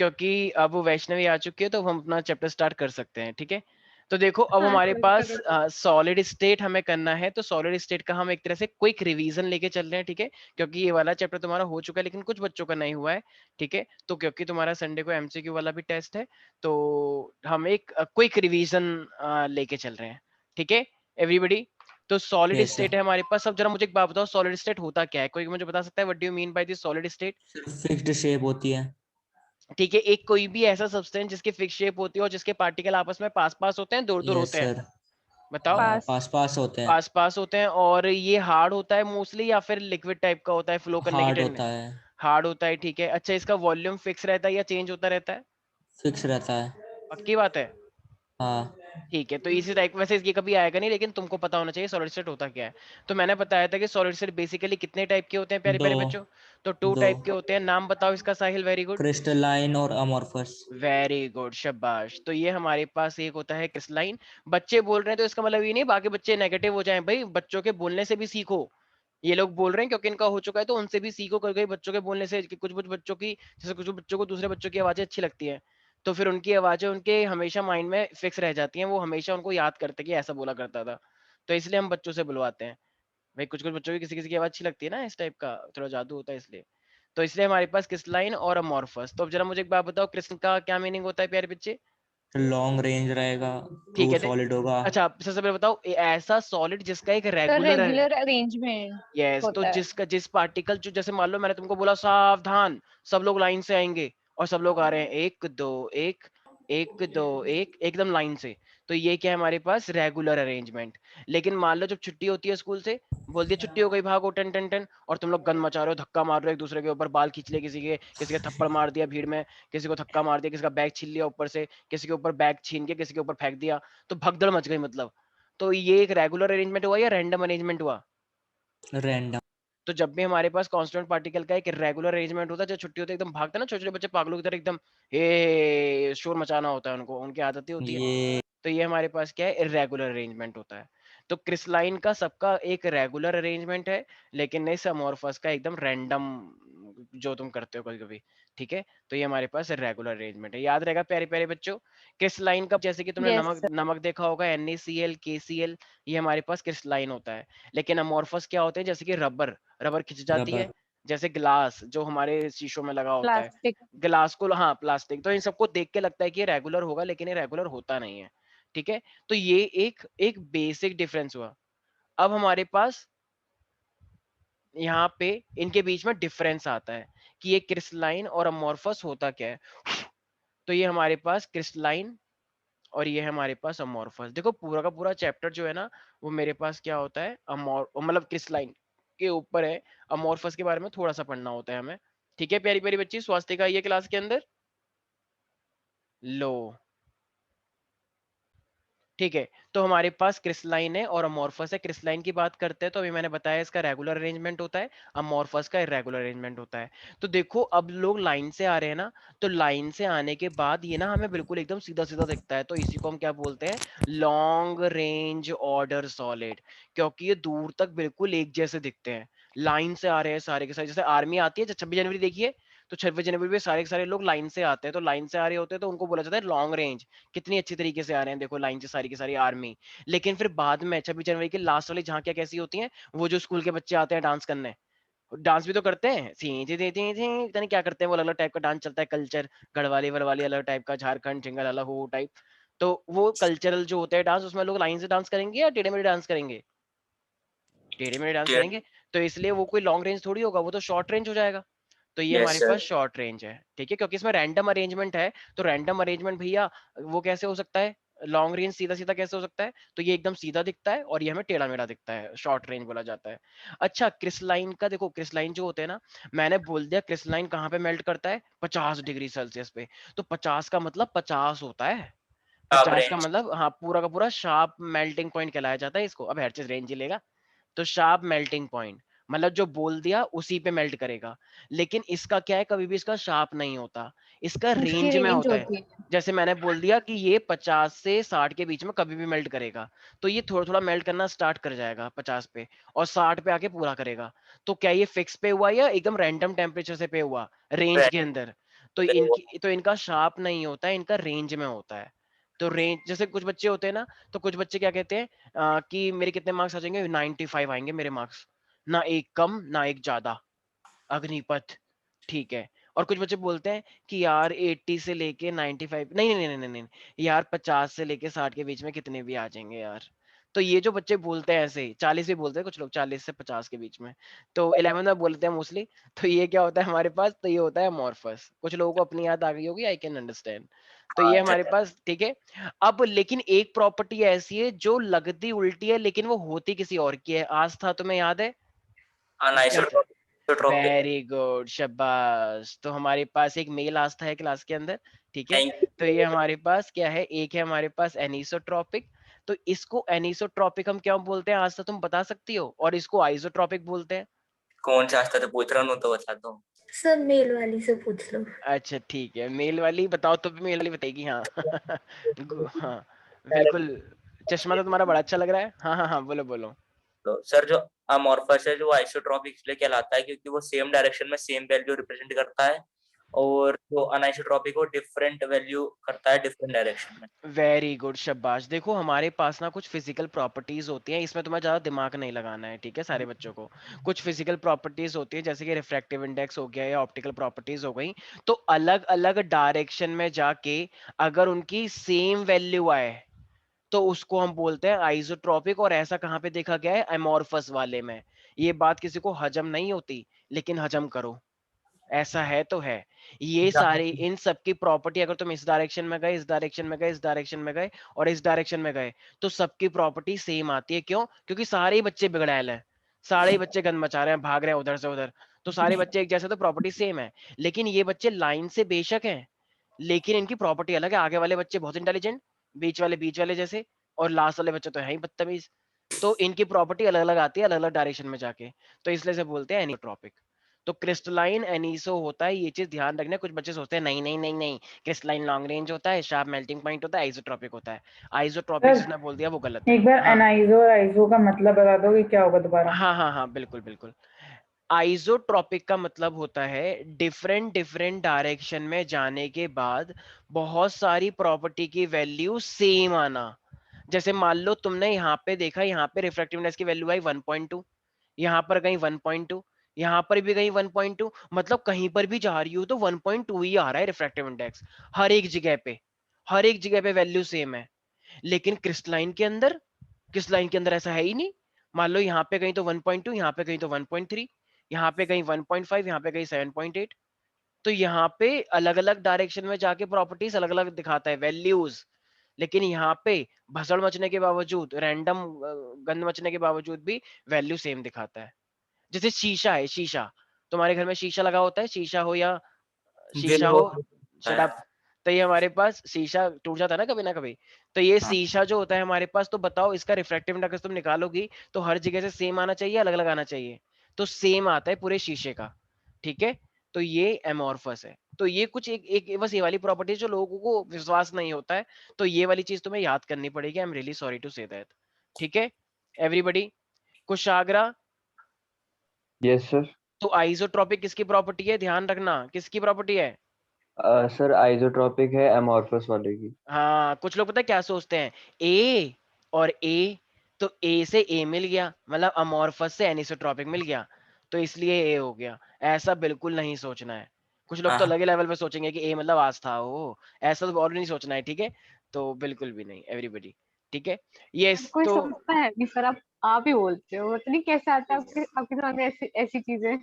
क्योंकि अब वो वैष्णवी आ चुकी है तो हम अपना चैप्टर स्टार्ट कर सकते हैं, ठीक है। तो देखो अब हाँ हमारे सर पास करो। सॉलिड स्टेट हमें करना है, तो सॉलिड स्टेट का हम एक तरह से क्विक रिवीजन लेके चल रहे हैं, ठीक है। क्योंकि ये वाला चैप्टर तुम्हारा हो चुका है लेकिन कुछ बच्चों का नहीं हुआ है, ठीक है। तो क्योंकि तुम्हारा संडे को एमसीक्यू वाला भी टेस्ट है, तो हम एक क्विक रिवीजन लेके चल रहे हैं, ठीक है एवरीबॉडी। तो सॉलिड यस स्टेट सर। है हमारे पास। अब जरा मुझे एक बात बताओ, सॉलिड स्टेट होता क्या है? कोई मुझे बता सकता है what do you mean by this solid state? Fixed shape होती है। ठीक है, एक कोई भी ऐसा सब्सटेंस जिसकी फिक्स शेप होती है और जिसके पार्टिकल आपस में पास पास होते हैं, दूर दूर यस होते हैं। सर। बताओ। पास। पास पास होते हैं। पास पास होते हैं, और ये हार्ड होता है मोस्टली या फिर लिक्विड टाइप का होता है फ्लो करने की हार्ड टेंडेंसी? होता है। हार्ड होता है, ठीक है। अच्छा, इसका वॉल्यूम फिक्स रहता है या चेंज होता रहता है? फिक्स रहता है। पक्की बात है? हाँ। ठीक है, तो इसी टाइप वैसे ये कभी आएगा नहीं, लेकिन तुमको पता होना चाहिए सॉलिड स्टेट होता क्या है। तो मैंने बताया था कि सॉलिड स्टेट बेसिकली कितने टाइप के होते हैं प्यारे दो। प्यारे बच्चों? तो टू दो। टाइप के होते हैं। नाम बताओ इसका साहिल, वेरी गुड। क्रिस्टलाइन और अमोर्फस। वेरी गुड, शाबाश। तो ये हमारे पास एक होता है क्रिस्टलाइन। बच्चे बोल रहे हैं तो इसका मतलब ये नहीं बाकी बच्चे नेगेटिव हो जाएं, भाई बच्चों के बोलने से भी सीखो। ये लोग बोल रहे हैं क्योंकि इनका हो चुका है, तो उनसे भी सीखो। कर गई बच्चों के बोलने से कि कुछ कुछ बच्चों की, जैसे कुछ बच्चों को दूसरे बच्चों की आवाजें अच्छी लगती हैं, तो फिर उनकी आवाजें उनके हमेशा माइंड में फिक्स रह जाती हैं, वो हमेशा उनको याद करते हैं कि ऐसा बोला करता था। तो इसलिए हम बच्चों से बुलवाते हैं। भाई कुछ कुछ बच्चों की किसी किसी की आवाज अच्छी लगती है ना, इस टाइप का थोड़ा जादू होता है इसलिए। तो इसलिए हमारे पास क्रिस्टलाइन और अमोर्फस। तो अब जरा मुझे एक बात बताओ, क्रिस्टल का क्या मीनिंग होता है प्यारे बच्चे? लॉन्ग रेंज रहेगा। ठीक ट्रू है सॉलिड होगा। अच्छा, सबसे पहले बताओ, ऐसा सॉलिड जिसका एक sir regular. Regular arrangement yes, तो होता है। जिसका जिस पार्टिकल जो, जैसे मान लो मैंने तुमको बोला सावधान, सब लोग लाइन से आएंगे, और सब लोग आ रहे हैं, एक दो एक, एक दो एक, एकदम लाइन से। तो ये क्या है हमारे पास? Regular arrangement. लेकिन मान लो जब छुट्टी होती है स्कूल से, बोल दिया छुट्टी हो गई भागो टन टन टन, और तुम लोग गन मचा रहे हो, धक्का मार रहे हो एक दूसरे के ऊपर, बाल खींच लिए किसी के, किसी के थप्पड़ मार दिया भीड़ में, किसी को धक्का मार दिया, किसी का बैग छीन लिया ऊपर से, किसी के ऊपर बैग छीन के किसी के ऊपर फेंक दिया, तो भगदड़ मच गई मतलब। तो ये एक रेगुलर अरेंजमेंट हुआ या रैंडम अरेंजमेंट हुआ? रैंडम। तो जब भी हमारे पास कांस्टेंट पार्टिकल का एक रेगुलर अरेंजमेंट होता है, जब छुट्टी होती है एकदम भागते हैं ना छोटे छोटे बच्चे पागलों की तरह, एकदम ये शोर मचाना होता है उनको, उनकी आदत ही होती है। ये तो ये हमारे पास क्या है? इरेगुलर अरेंजमेंट होता है। तो क्रिस्टलाइन का सबका एक रेगुलर अरेंजमेंट है, लेकिन इस अमोर्फस का एकदम रैंडम, जो तुम करते हो कभी कभी, ठीक है। तो ये हमारे पास रेगुलर अरेंजमेंट है, याद रहेगा प्यारे प्यारे बच्चों। क्रिस्टलाइन का जैसे कि तुमने यस नमक सर। नमक देखा होगा, NaCl KCl, ये हमारे पास क्रिस्टलाइन होता है। लेकिन अमोर्फस क्या होते हैं? जैसे कि रबर, रबर खिंच जाती है। रबर। जैसे ग्लास जो हमारे शीशों में लगा होता है, प्लास्टिक। ग्लास को, हाँ प्लास्टिक। तो इन सबको देख के लगता है कि ये रेगुलर होगा, लेकिन ये रेगुलर होता नहीं है, ठीक है। तो ये एक एक बेसिक डिफरेंस हुआ। अब हमारे पास यहाँ पे इनके बीच में डिफरेंस आता है कि ये क्रिस्टलाइन और अमोर्फस होता क्या है। तो ये हमारे पास क्रिस्टलाइन और ये है हमारे पास अमोर्फस। देखो पूरा का पूरा चैप्टर जो है ना, वो मेरे पास क्या होता है, अमोर मतलब क्रिस्टलाइन के ऊपर है। अमोर्फस के बारे में थोड़ा सा पढ़ना होता है हमें, ठीक है प्यारी प्यारी बच्ची। स्वास्थ्य का ये क्लास के अंदर लो, ठीक है। तो हमारे पास क्रिस्टलाइन है और अमोर्फस है। क्रिस्टलाइन की बात करते हैं तो अभी मैंने बताया इसका रेगुलर अरेंजमेंट होता है, अमोर्फस का इरेगुलर अरेंजमेंट होता है। तो देखो अब लोग लाइन से आ रहे हैं ना, तो लाइन से आने के बाद ये ना हमें बिल्कुल एकदम सीधा सीधा दिखता है, तो इसी को हम क्या बोलते हैं? Long range order solid. क्योंकि ये दूर तक बिल्कुल एक जैसे दिखते हैं, लाइन से आ रहे हैं सारे के सारे। जैसे आर्मी आती है, जब 26 जनवरी देखिए, तो 26 जनवरी पे सारे के सारे लोग लाइन से आते हैं, तो लाइन से आ रहे होते हैं तो उनको बोला जाता है लॉन्ग रेंज। कितनी अच्छी तरीके से आ रहे हैं देखो, लाइन से सारी की सारी आर्मी। लेकिन फिर बाद में 26 जनवरी की लास्ट वाली झांकियां कैसी होती हैं? वो जो स्कूल के बच्चे आते हैं डांस करने, डांस भी तो करते हैं, सी ची ची ची ची, पता नहीं क्या करते हैं, वो अलग अलग टाइप का डांस चलता है, कल्चर, गढ़वाली वड़वाली अलग टाइप का, झारखंड झिंगल अलग हो टाइप। तो वो कल्चरल जो होते हैं डांस, उसमें लोग लाइन से डांस करेंगे या टेढ़े मेढ़े डांस करेंगे? टेढ़े मेढ़े डांस करेंगे। तो इसलिए वो कोई लॉन्ग रेंज थोड़ी होगा, वो तो शॉर्ट रेंज हो जाएगा। तो ये हमारे पास शॉर्ट रेंज है, ठीक है, क्योंकि इसमें रैंडम अरेंजमेंट है। तो रैंडम अरेंजमेंट भैया वो कैसे हो सकता है? लॉन्ग रेंज सीधा सीधा कैसे हो सकता है? तो ये एकदम सीधा दिखता है और ये हमें टेढ़ा मेढ़ा दिखता है, शॉर्ट रेंज बोला जाता है। अच्छा, क्रिस्टलाइन का देखो, क्रिस्टलाइन जो होते हैं ना, मैंने बोल दिया क्रिस्टलाइन कहाँ पे मेल्ट करता है? 50 डिग्री सेल्सियस पे। तो 50 का मतलब 50 होता है। 50 का मतलब हाँ, पूरा का पूरा शार्प मेल्टिंग पॉइंट कहलाया जाता है इसको। अब हर चीज रेंज ही लेगा। तो शार्प मेल्टिंग पॉइंट मतलब जो बोल दिया उसी पे मेल्ट करेगा। लेकिन इसका क्या है, कभी भी इसका शार्प नहीं होता, इसका इसकी रेंज में रेंज होता है। होती है। जैसे मैंने बोल दिया कि ये 50 से 60 के बीच में कभी भी मेल्ट करेगा, तो ये थोड़ा थोड़ा मेल्ट करना स्टार्ट कर जाएगा 50 पे, और 60 पे आके पूरा करेगा। तो क्या ये फिक्स पे हुआ या एकदम रैंडम टेम्परेचर से पे हुआ रेंज के अंदर? तो इनका शार्प नहीं होता है, इनका रेंज में होता है। तो रेंज जैसे कुछ बच्चे होते हैं ना, तो कुछ बच्चे क्या कहते हैं कि मेरे कितने मार्क्स आ जाएंगे, 95 आएंगे मेरे मार्क्स, ना एक कम ना एक ज्यादा, अग्निपथ, ठीक है। और कुछ बच्चे बोलते हैं कि यार 80 से लेके 95, नहीं नहीं नहीं नहीं नहीं नहीं, यार 50 से लेके 60 के बीच में कितने भी आ जाएंगे यार। तो ये जो बच्चे बोलते हैं ऐसे, 40 भी बोलते हैं कुछ लोग, 40 से 50 के बीच में, तो 11 में बोलते हैं मोस्टली। तो ये क्या होता है हमारे पास, तो ये होता है अमॉर्फस। कुछ लोगों को अपनी याद आ गई होगी, आई कैन अंडरस्टैंड। तो हाँ ये अच्छा हमारे पास ठीक है। अब लेकिन एक प्रॉपर्टी ऐसी है जो लगती उल्टी है लेकिन वो होती किसी और की है। आज था, तुम्हें याद है क्या था? अनाइसोट्रॉपिक। वेरी गुड, शाबाश। तो हमारे पास एक मेल आस्था है क्लास के अंदर, ठीक है। थैंक तो ये हमारे पास क्या है, एक है हमारे पास एनिसोट्रॉपिक। तो इसको एनिसोट्रॉपिक हम क्या बोलते हैं आज तक तुम बता सकती हो? और इसको आइसोट्रॉपिक बोलते हैं। कौन सा आस्था तो पूछ रहा हूँ तो बता दो। सर मेल वाली से पूछ लो। अच्छा ठीक है, मेल वाली बताओ, तो भी मेल वाली बताएगी, हाँ। हाँ बिल्कुल। चश्मा तो तुम्हारा बड़ा अच्छा लग रहा है, हाँ हाँ हाँ, बोलो बोलो। तो सर जो अमॉर्फस है जो आइसोट्रॉपिक इसलिए कहलाता है क्योंकि वो सेम डायरेक्शन में सेम वैल्यू रिप्रेजेंट करता है, और जो अनाइसोट्रॉपिक वो डिफरेंट वैल्यू करता है डिफरेंट डायरेक्शन में। वेरी गुड, शाबाश। देखो हमारे पास ना कुछ फिजिकल प्रॉपर्टीज होती हैं, इसमें तुम्हें ज्यादा दिमाग नहीं लगाना है, ठीक है सारे बच्चों को। कुछ फिजिकल प्रॉपर्टीज होती है जैसे कि रिफ्रैक्टिव इंडेक्स हो गया या ऑप्टिकल प्रॉपर्टीज हो गई। तो अलग अलग डायरेक्शन में जाके अगर उनकी सेम वैल्यू आए तो उसको हम बोलते हैं आइसोट्रॉपिक। और ऐसा कहाँ पे देखा गया है, एमॉर्फस वाले में। ये बात किसी को हजम नहीं होती, लेकिन हजम करो, ऐसा है तो है। ये सारी इन सब की प्रॉपर्टी, अगर तुम इस डायरेक्शन में गए, इस डायरेक्शन में गए, इस डायरेक्शन में गए और इस डायरेक्शन में गए, तो सबकी प्रॉपर्टी सेम आती है। क्यों? क्योंकि सारे ही बच्चे बिगड़ैल हैं, सारे ही बच्चे गंद मचा रहे हैं, भाग रहे हैं उधर से उधर। तो सारे बच्चे एक जैसे, तो प्रॉपर्टी सेम है। लेकिन ये बच्चे लाइन से बेशक हैं, लेकिन इनकी प्रॉपर्टी अलग है। आगे वाले बच्चे बहुत इंटेलिजेंट, बीच वाले जैसे, और लास्ट वाले बच्चे तो है ही बदतमीज। तो इनकी प्रॉपर्टी अलग अलग आती है, अलग अलग डायरेक्शन में जाके। तो इसलिए से बोलते हैं एनीट्रॉपिक। तो क्रिस्टलाइन एनिसो होता है, ये चीज ध्यान रखना। कुछ बच्चे सोचते हैं नहीं नहीं नहीं नहीं, क्रिस्टलाइन लॉन्ग रेंज होता है, शार्प मेल्टिंग पॉइंट होता है, आइसोट्रॉपिक होता है। आइसोट्रॉपिक सर जिसने बोल दिया वो गलत है। एक बार हाँ एनाइजो और आइजो का मतलब बता दो कि क्या होगा दोबारा। हाँ हाँ हाँ, बिल्कुल बिल्कुल। आइसोट्रॉपिक का मतलब होता है डिफरेंट डिफरेंट डायरेक्शन में जाने के बाद बहुत सारी प्रॉपर्टी की वैल्यू सेम आना। जैसे मान लो तुमने यहाँ पे देखा, यहाँ पे रिफ्रैक्टिवनेस की वैल्यू आई 1.2, यहाँ पर कहीं 1.2, यहाँ पर भी कहीं 1.2, मतलब कहीं पर भी जा रही हो तो 1.2 ही आ रहा है रिफ्रैक्टिव इंडेक्स, हर एक जगह पे, हर एक जगह पे वैल्यू सेम है। लेकिन क्रिस्टलाइन के अंदर, क्रिस्टलाइन के अंदर ऐसा है ही नहीं। मान लो यहाँ पे कहीं तो 1.2, यहाँ पे कहीं तो 1.3, यहाँ पे कहीं 1.5, यहाँ पे कहीं 7.8। तो यहाँ पे अलग अलग डायरेक्शन में जाके प्रॉपर्टीज अलग अलग दिखाता है वैल्यूज। लेकिन यहाँ पे भसड़ मचने के बावजूद, रैंडम गंद मचने के बावजूद भी वैल्यू सेम दिखाता है। जैसे शीशा है, शीशा, तुम्हारे घर में शीशा लगा होता है, शीशा हो या शीशा वो हो, होता शट है। अप। तो ये हमारे पास शीशा टूट जाता है ना कभी। तो ये हाँ शीशा जो होता है हमारे पास, तो बताओ इसका रिफ्रैक्टिव इंडेक्स तुम निकालोगी तो हर जगह से सेम आना चाहिए, अलग अलग आना चाहिए। तो सेम आता है पूरे शीशे का, ठीक है। तो ये एमोर्फस है। तो ये कुछ एक बस ये वाली प्रॉपर्टी जो लोगों को विश्वास नहीं होता है, तो ये वाली चीज तुम्हें याद करनी पड़ेगी। I am really sorry to say that, ठीक है एवरीबडी। Kushagra, yes sir. तो आइसोट्रॉपिक किसकी प्रॉपर्टी है, ध्यान रखना, किसकी प्रॉपर्टी है? सर आइसोट्रॉपिक है एमॉर्फस वाले की। हाँ, कुछ लोग पता है क्या सोचते हैं, ए और ए, तो ए से ए मिल गया, मतलब अमॉर्फस से एनिसोट्रॉपिक मिल गया, तो इसलिए ए हो गया। ऐसा बिल्कुल नहीं सोचना है। कुछ लोग तो हाँ अलग ही लेवल पे सोचेंगे कि ए मतलब आस्था हो, ऐसा तो और नहीं सोचना है, ठीक है। तो बिल्कुल भी नहीं एवरीबडी, ठीक है। हर यस कोई तो सोचता है नहीं सर, आप ही बोलते हो, पता नहीं कैसे आता है आपके दिमाग में ऐसी ऐसी चीजें।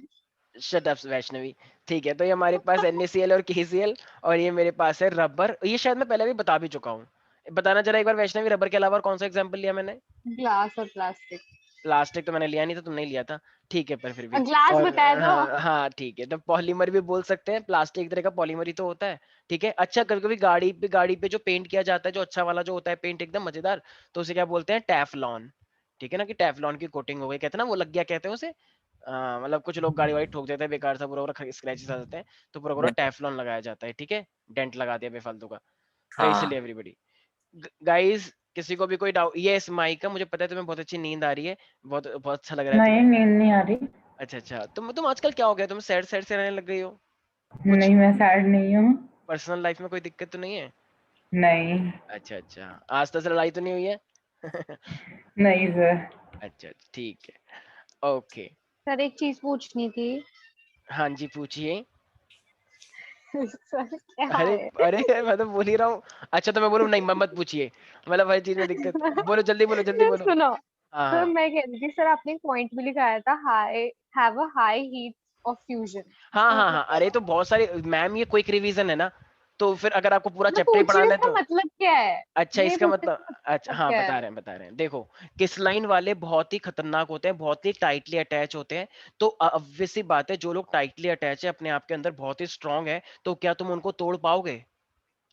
शट अप वैष्णवी, ठीक है। तो ये हमारे पास NaCl और KCl, और ये मेरे पास है रबर। ये शायद मैं पहले भी बता भी चुका हूँ। बताना जरा एक बार वैष्णवी, रबर के अलावा और कौन सा एग्जांपल लिया मैंने? ग्लास और प्लास्टिक। प्लास्टिक तो मैंने लिया नहीं था, तुमने ही लिया था, ठीक है, पर फिर भी। ग्लास और बताया तो। हाँ हाँ ठीक है, तो पॉलीमर भी बोल सकते हैं, प्लास्टिक एक तरह का पॉलीमर ही तो होता है, ठीक है। अच्छा, कभी कभी गाड़ी पे जो पेंट किया जाता है, जो अच्छा वाला जो होता है पेंट एकदम मजेदार, तो उसे क्या बोलते हैं, टेफलॉन, ठीक है ना। कि टेफलॉन की कोटिंग हो गई, कहते हैं ना वो लग गया, कहते हैं उसे। मतलब कुछ लोग गाड़ी वाड़ी ठोक देते हैं बेकार सा, पूरा पूरा स्क्रैचेस आ जाते हैं, तो पूरा पूरा टेफलॉन लगाया जाता है, ठीक है। डेंट लगा दिया बेफालतू का। तो हाँ। इसलिए एवरीबडी, गाइस, किसी को भी कोई डाउट? यस माइका, मुझे पता है तुम्हें बहुत अच्छी नींद आ रही है, बहुत बहुत अच्छा लग रहा है नहीं तुम्हें। नींद नहीं आ रही। अच्छा अच्छा, तुम आजकल क्या हो गया, तुम सैड सैड से रहने लग गई हो? नहीं, मैं सैड नहीं हूँ। पर्सनल लाइफ में कोई दिक्कत तो नहीं है? नहीं। अच्छा, आज तक से लड़ाई तो नहीं हुई है? नहीं सर। अच्छा, ठीक है, ओके। सर एक चीज पूछनी थी। हाँ जी, पूछिए। सर क्या अरे है? अरे मैं तो बोल ही रहा हूँ। अच्छा तो मैं बोलूँ नहीं, मत पूछिए, मतलब हर चीज में दिक्कत। बोलो जल्दी, बोलो जल्दी, सर बोलो। सुनो, हाँ सर हाँ मैं कह रही थी, सर आपने एक पॉइंट भी लिखाया था, high have a high heat of fusion, हाँ इसका हाँ मतलब हाँ, क्या अरे है? तो बहुत सारे मैम, ये क्विक रिवीजन है ना, तो फिर अगर आपको पूरा मैं चैप्टर ही पूछ रही हूँ पढ़ाना है इसका तो। मतलब क्या है। अच्छा, ये इसका पूछ रही हूँ मतलब, इसका अच्छा मतलब हाँ, क्या बता है। रहे हैं, बता रहे हैं। देखो, किस लाइन वाले बहुत ही खतरनाक होते हैं, बहुत ही टाइटली अटैच होते हैं। तो obvious सी बात है, जो लोग टाइटली अटैच है अपने आप के अंदर, बहुत ही स्ट्रांग है, तो क्या तुम उनको तोड़ पाओगे?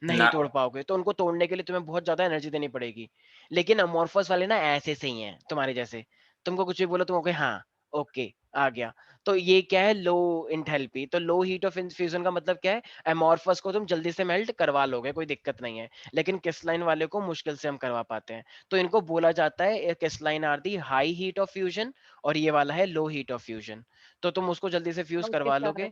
नहीं ना। तोड़ पाओगे। तो उनको तोड़ने के लिए तुम्हें बहुत ज्यादा एनर्जी देनी पड़ेगी। लेकिन अमोर्फस वाले ना ऐसे सही हैं तुम्हारे जैसे, तुमको कुछ भी बोलो तुम ओके, हाँ ओके, आ गया। तो ये क्या है, लो इंथैल्पी। तो लो हीट ऑफ फ्यूजन का मतलब क्या है, अमोर्फस को तुम जल्दी से मेल्ट करवा लोगे, कोई दिक्कत नहीं है। लेकिन क्रिस्टलाइन वाले को मुश्किल से हम करवा पाते हैं। तो इनको बोला जाता है crystalline are the high heat of fusion, और ये वाला है लो हीट ऑफ फ्यूजन। तो तुम उसको जल्दी से फ्यूज ओके करवा सर। लोगे।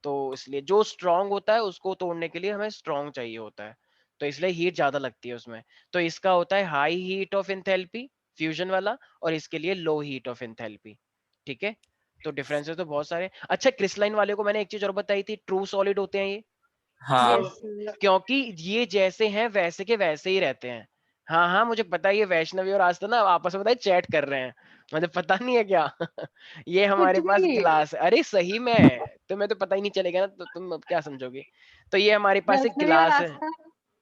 तो इसलिए जो स्ट्रांग होता है उसको तोड़ने के लिए हमें स्ट्रांग चाहिए होता है, तो इसलिए हीट ज्यादा लगती है उसमें। तो इसका होता है high heat of enthalpy fusion वाला, और इसके लिए लो हीट ऑफ एंथैल्पी। ठीक है, तो डिफरेंसेस तो बहुत सारे। अच्छा, क्रिस्टलाइन वाले को मैंने एक चीज और बताई थी, ट्रू सॉलिड होते हैं ये, हाँ। Yes sir. क्योंकि ये जैसे हैं वैसे के वैसे ही रहते हैं। हाँ हाँ, मुझे पता है, ये वैष्णवी और आस्था ना आपस में पता है चैट कर रहे हैं, मुझे पता नहीं है क्या। ये कुछ हमारे पास भी। गिलास है, अरे सही में, तुम्हें तो पता ही नहीं चलेगा ना, तो तुम अब क्या समझोगे। तो ये हमारे पास एक वैष्णवी और गिलास है। आस्था,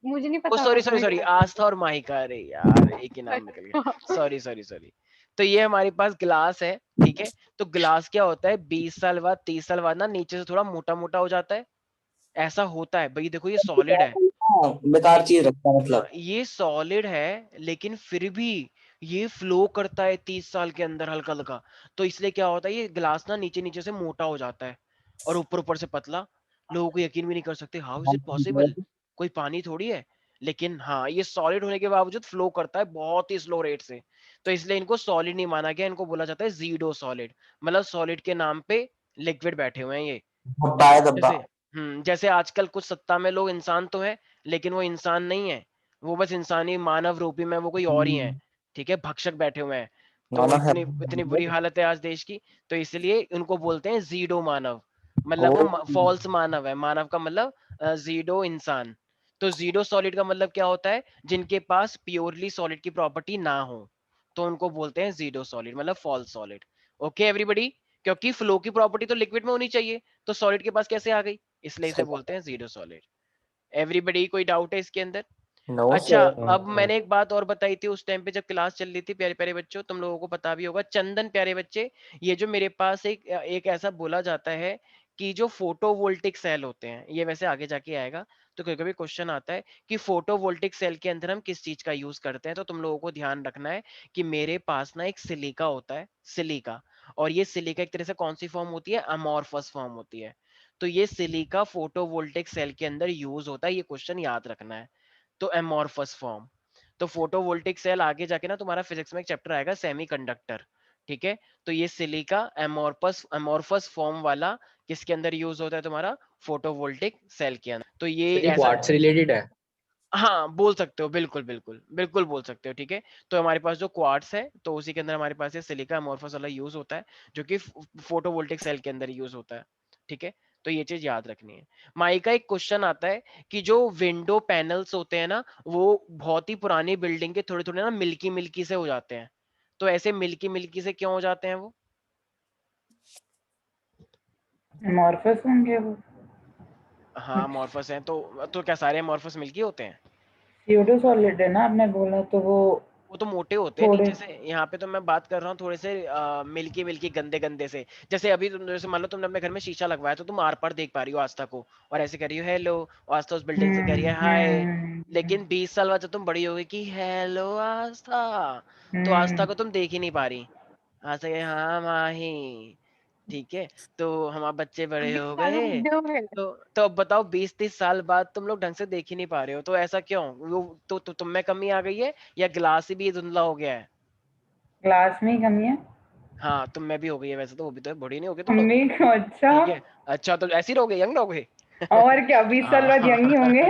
मुझे नहीं ओ पता सॉरी होगा सॉरी तुम्हें सॉरी, क्या आस्था और माहिका, अरे यार एक ही नाम निकल गया। था। Sorry sorry sorry. तो ये हमारे पास गिलास है, ठीक है। तो गिलास क्या होता है, 20 साल बाद 30 साल बाद ना नीचे से थोड़ा मोटा मोटा हो जाता है, ऐसा होता है भाई। देखो ये सॉलिड है, हाँ, बेकार ठीक। चीज रखता है हाँ, मतलब। ये सॉलिड है, लेकिन फिर भी ये फ्लो करता है 30 साल के अंदर हल्का हल्का। तो इसलिए क्या होता है, ये गिलास ना नीचे नीचे से मोटा हो जाता है, और ऊपर ऊपर से पतला। लोगों को यकीन भी नहीं कर सकते, हाउ इज इट पॉसिबल, कोई पानी थोड़ी है। लेकिन हाँ, ये सॉलिड होने के बावजूद फ्लो करता है बहुत ही स्लो रेट से। तो इसलिए इनको सॉलिड नहीं माना गया, इनको बोला जाता है जीडो सॉलिड, मतलब सॉलिड के नाम पे लिक्विड बैठे हुए हैं ये। धब्बा है धब्बा। जैसे जैसे आजकल कुछ सत्ता में लोग इंसान तो है, लेकिन वो इंसान नहीं है, वो बस इंसानी मानव रूपी में वो कोई और ही है। ठीक है, भक्षक बैठे हुए हैं। तो माना है। इतनी इतनी बुरी हालत है आज देश की। तो इसलिए उनको बोलते हैं जीडो मानव, मतलब ओ, वो फॉल्स मानव है। मानव का मतलब जीडो इंसान। तो जीडो सॉलिड का मतलब क्या होता है, जिनके पास प्योरली सॉलिड की प्रॉपर्टी ना हो, तो उनको बोलते हैं जीडो सॉलिड, मतलब फॉल्स सॉलिड। ओके एवरीबॉडी, क्योंकि फ्लो की प्रॉपर्टी तो लिक्विड में होनी चाहिए, तो सॉलिड के पास कैसे आ गई, इसलिए इसे बोलते हैं जीरो सॉलिड। एवरीबडी, कोई डाउट है इसके अंदर? नो अच्छा, सर। अब मैंने एक बात और बताई थी उस टाइम पे जब क्लास चल रही थी, प्यारे प्यारे बच्चों, तुम लोगों को पता भी होगा, चंदन प्यारे बच्चे, ये जो मेरे पास एक ऐसा बोला जाता है कि जो फोटोवोल्टिक सेल होते हैं, ये वैसे आगे जाके आएगा, तो कभी कभी क्वेश्चन आता है कि फोटोवोल्टिक सेल के अंदर हम किस चीज का यूज करते हैं। तो तुम लोगों को ध्यान रखना है कि मेरे पास ना एक सिलिका होता है, सिलिका। और ये सिलिका एक तरह से कौन सी फॉर्म होती है, अमॉर्फस फॉर्म होती है। तो ये सिलिका फोटोवोल्टिक सेल के अंदर यूज होता है, ये क्वेश्चन याद रखना है। तो एमॉर्फस फॉर्म, तो फोटोवोल्टिक सेल आगे जाके ना तुम्हारा फिजिक्स में एक चैप्टर आएगा सेमीकंडक्टर। ठीक है, तो ये सिलिका एमॉर्फस एमॉर्फस फॉर्म वाला किसके अंदर यूज होता है, तुम्हारा फोटोवोल्टिक सेल के अंदर। तो ये सर ये ऐसा, क्वार्ट्ज से रिलेटेड है। हाँ बोल सकते हो, बिल्कुल बिल्कुल बिल्कुल बोल सकते हो। ठीक है, तो हमारे पास जो क्वार्ट्स है, तो उसी के अंदर हमारे पास ये सिलिका एमॉर्फस वाला यूज होता है, जो कि फोटोवोल्टिक सेल के अंदर यूज होता है। ठीक है, तो ये चीज याद रखनी है। माई का एक क्वेश्चन आता है कि जो विंडो पैनल्स होते हैं ना, वो बहुत ही पुरानी बिल्डिंग के थोड़े थोड़े ना मिल्की मिल्की से हो जाते हैं। तो ऐसे मिल्की मिल्की से क्यों हो जाते हैं वो? अमॉर्फस होंगे वो। हाँ अमॉर्फस हैं, तो क्या सारे अमॉर्फस मिल्की होते हैं? स्यूडो सॉलिड है ना आपने बोला, तो वो तो मोटे होते हैं थोड़े। नीचे से, यहाँ पे तो मैं बात कर रहा हूँ थोड़े से मिल्की मिल्की गंदे गंदे से। जैसे अभी तुम, जैसे मान लो तुमने अपने घर में शीशा लगवाया, तो तुम आर पार देख पा रही हो आस्था को, और ऐसे कह रही हो हेलो, और आस्था उस बिल्डिंग से कह रही है हाय। लेकिन 20 साल बाद जब तुम बड़ी हो गई कि हेलो आस्था, तो आस्था हम्म। को तुम देख ही नहीं पा रही। आस्था कहे हाँ माही, ठीक है। तो हमारे बच्चे बड़े बीस हो साल गए, बुड्ढे हो गए। तो अब बताओ 20-30 साल बाद तुम लोग ढंग से देख ही नहीं पा रहे हो, तो ऐसा क्यों? वो तो तुम में कमी आ गई है, या गिलास ही भी धुंधला हो गया है? क्लास में ही कमी है। हाँ तुम में भी हो गई है, वैसे तो वो भी तो है, बूढ़ी नहीं हो गई तुम लोग। हमने अच्छा। ठीक है, अच्छा तो ऐसे ही रहोगे, यंग रहोगे। और क्या 20 साल बाद यंग ही होंगे।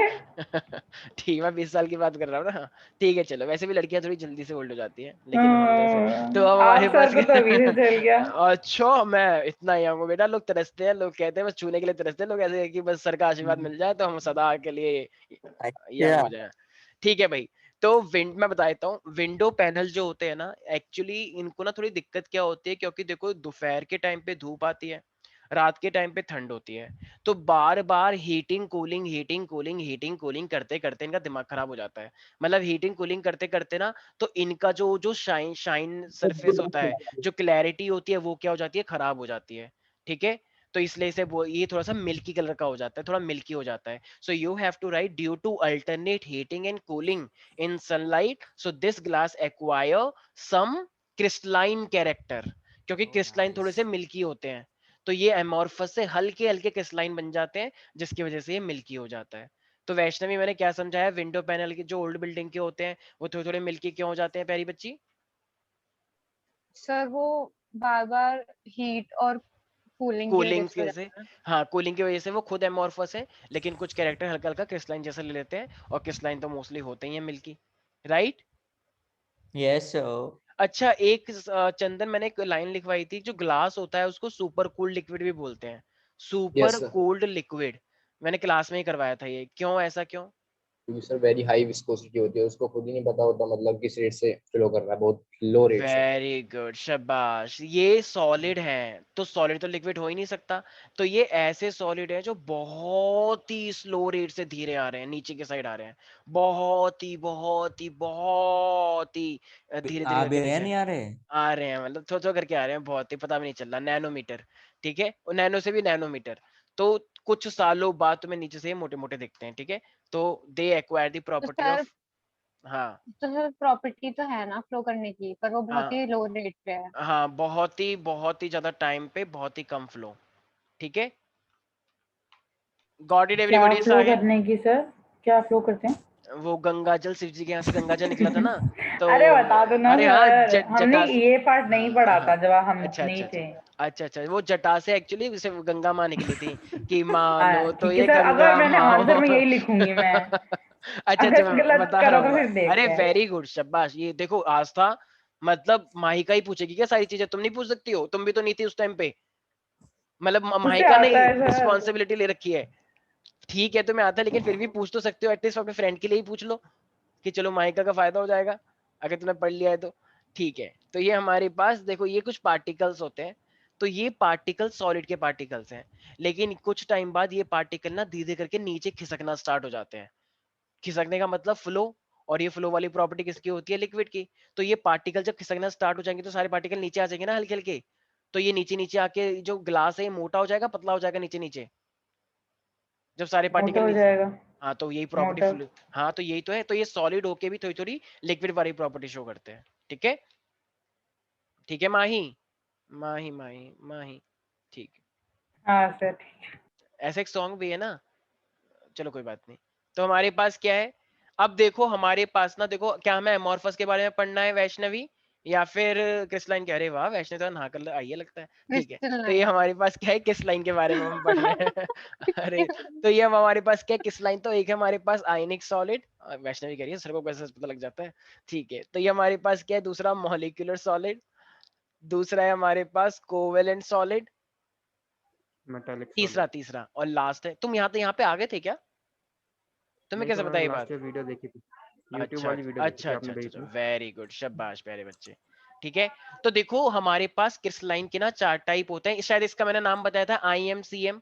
ठीक, मैं 20 साल की बात कर रहा हूँ ना। ठीक है चलो, वैसे भी लड़कियां थोड़ी जल्दी से ओल्ड हो जाती है, लेकिन हम जैसे तो अब हमारे आप पास सर को तो अभी से चल गया। अच्छा, मैं इतना यंग हूँ बेटा, लोग तरसते हैं, लोग कहते हैं बस छूने के लिए तरसते हैं लोग, ऐसे है कि बस सर का आशीर्वाद मिल जाए तो हम सदा के लिए यंग हो जाए। ठीक है भाई, तो मैं बता देता हूँ, विंडो पैनल जो होते हैं ना, एक्चुअली इनको ना थोड़ी दिक्कत क्या होती है, क्योंकि देखो दोपहर के टाइम पे धूप आती है, रात के टाइम पे ठंड होती है, तो बार बार heating cooling heating cooling heating cooling करते करते इनका दिमाग खराब हो जाता है। मतलब हीटिंग कूलिंग करते करते ना, तो इनका जो जो शाइन शाइन सरफेस होता है, जो क्लैरिटी होती है, वो क्या हो जाती है, खराब हो जाती है। ठीक है, तो इसलिए इसे वो ये थोड़ा सा मिल्की कलर का हो जाता है, थोड़ा मिल्की हो जाता है। So you have to write due to alternate heating and cooling in sunlight, so this glass acquire some crystalline character, क्योंकि क्रिस्टलाइन थोड़े से मिल्की होते हैं, तो ये एमोर्फस से हल्के हल्के क्रिस्टलाइन बन जाते हैं, जिसकी वजह से ये मिल्की हो जाता है। तो वैष्णवी, मैंने क्या समझाया, विंडो पैनल के जो ओल्ड बिल्डिंग के होते हैं वो थोड़े थोड़े मिल्की क्यों हो जाते हैं प्यारी बच्ची? सर वो बार बार हीट और कूलिंग की वजह कूलिंग से की हो वजह से, जाता है। हाँ कूलिंग की वजह से वो खुद एमोर्फस है, लेकिन कुछ कैरेक्टर हल्का हल्का क्रिस्टलाइन जैसा ले लेते हैं, और क्रिस्टलाइन तो मोस्टली होते ही हैं मिल्की, राइट? Yes sir. अच्छा, एक चंदन, मैंने एक लाइन लिखवाई थी, जो ग्लास होता है उसको सुपर कूल्ड लिक्विड भी बोलते हैं, yes super sir, cooled liquid. मैंने क्लास में ही करवाया था ये, क्यों, ऐसा क्यों? क्योंकि सर वेरी हाई विस्कोसिटी होती है, उसको खुद ही नहीं पता होता मतलब किस रेट से फ्लो कर रहा है, बहुत लो रेट से। वेरी गुड, शाबाश। ये सॉलिड है, तो सॉलिड तो लिक्विड हो ही नहीं सकता, तो ये ऐसे सॉलिड है जो बहुत ही स्लो रेट से धीरे आ रहे हैं, नीचे के साइड आ रहे हैं, बहुत ही बहुत ही बहुत ही धीरे धीरे आ भी करके रहे हैं नीचे नहीं आ रहे? आ रहे हैं, मतलब थोड़ा थोड़ा करके आ रहे हैं, बहुत ही पता भी नहीं चल रहा, नैनोमीटर। ठीक है, और नैनो से भी नैनोमीटर, तो कुछ सालों बाद तुम्हें नीचे से मोटे मोटे दिखते हैं। ठीक है, तो दे एक्वायर द तो प्रॉपर्टी सर ऑफ, हाँ तो सर प्रॉपर्टी तो है ना फ्लो करने की, पर वो बहुत हाँ ही लो रेट पे है। हाँ, बहुत ही ज्यादा टाइम पे बहुत ही कम फ्लो। ठीक है, गॉट इट क्या एवरीबॉडी, फ्लो साहिल? करने की सर? क्या फ्लो करते हैं? वो गंगा जल, शिव जी के यहाँ से गंगा जल निकला था ना, तो अरे बता दो ना अरे हाँ, सर, हमने जटा से, ये पार्ट नहीं पढ़ा हाँ, था जब हम अच्छा नहीं अच्छा अच्छा थे। अच्छा अच्छा, वो जटा से एक्चुअली उसे गंगा माँ निकली थी, कि मानो तो ठीक है ये सर, गंगा अगर मैंने माँ आंसर हो। में यही लिखूंगी मैं। अच्छा अच्छा, अगर मैं गलत बता रहा करा हूँ तो फिर अरे देखते हैं। वेरी गुड, शाबाश। ये देखो आस्था, मतलब माहिका ही पूछेगी क्या सारी चीजें, तुम नहीं पूछ सकती हो? तुम भी तो नहीं थी उस टाइम पे, मतलब उसे माहिका ने आता है सर। रिस्पॉन्सिबिलिटी ले रखी है। ठीक है, तुम्हें आता है, लेकिन फिर भी पूछ तो सकते हो, एटलीस्ट अपने फ्रेंड के लिए ही पूछ लो, कि चलो माइका का फायदा हो जाएगा, अगर तुमने पढ़ लिया है तो। ठीक है, तो ये हमारे पास देखो, ये कुछ पार्टिकल्स होते हैं, तो ये पार्टिकल सॉलिड के पार्टिकल्स हैं, लेकिन कुछ टाइम बाद ये पार्टिकल ना धीरे करके नीचे खिसकना स्टार्ट हो जाते हैं। खिसकने का मतलब फ्लो, और ये फ्लो वाली प्रॉपर्टी किसकी होती है, लिक्विड की। तो ये पार्टिकल जब खिसकना स्टार्ट हो जाएंगे, तो सारे पार्टिकल नीचे आ जाएंगे ना हल्के हल्के, तो ये नीचे नीचे आके जो ग्लास है ये मोटा हो जाएगा, पतला हो जाएगा नीचे नीचे, जब सारे मोटा पार्टिकल हो नीचे। जाएगा। हाँ, तो यही प्रॉपर्टी मोटा। फ्लू, हाँ तो यही तो है, तो ये सॉलिड होके भी थोड़ी थोड़ी लिक्विड वाली प्रॉपर्टी शो करते हैं। ठीक है, ठीक है माही, माही माही माही, ठीक है। हाँ सर। ऐसा एक सॉन्ग भी है ना, चलो कोई बात नहीं। तो हमारे पास क्या है, अब देखो हमारे पास ना, देखो क्या हमें एमोर्फस के बारे में पढ़ना है वैष्णवी, या फिर क्रिस्टलाइन? कह रहे वाह, वैष्णवी तो नहा कर आई है लगता है। ठीक है, क्रिस्टल तो ये लाइन। हमारे पास क्या है, क्रिस्टलाइन के बारे में हम पढ़ रहे हैं। अरे, तो ये हमारे पास क्या है, क्रिस्टलाइन, तो एक है हमारे पास आयनिक सॉलिड, वैष्णवी कह रही है सर को कैसे पता लग जाता है। ठीक है, तो ये हमारे पास क्या है, दूसरा मॉलिक्यूलर सॉलिड, दूसरा है हमारे पास कोवेलेंट सॉलिड, मेटालिक तीसरा सॉलिड। तीसरा और लास्ट है। तुम यहाँ पे आ गए थे क्या? तुम्हें नहीं कैसे सर, पता मैंने ये लास्ट बात? ईयर वीडियो देखी थी, यूट्यूब अच्छा वाली वीडियो देखी अच्छा थी, अच्छा आपने अच्छा भेजी अच्छा, थी। वेरी गुड, शाबाश प्यारे बच्चे। ठीक है, तो देखो हमारे पास क्रिस्टलाइन के ना 4 टाइप होते हैं, शायद इसका मैंने नाम बताया था, IMCM,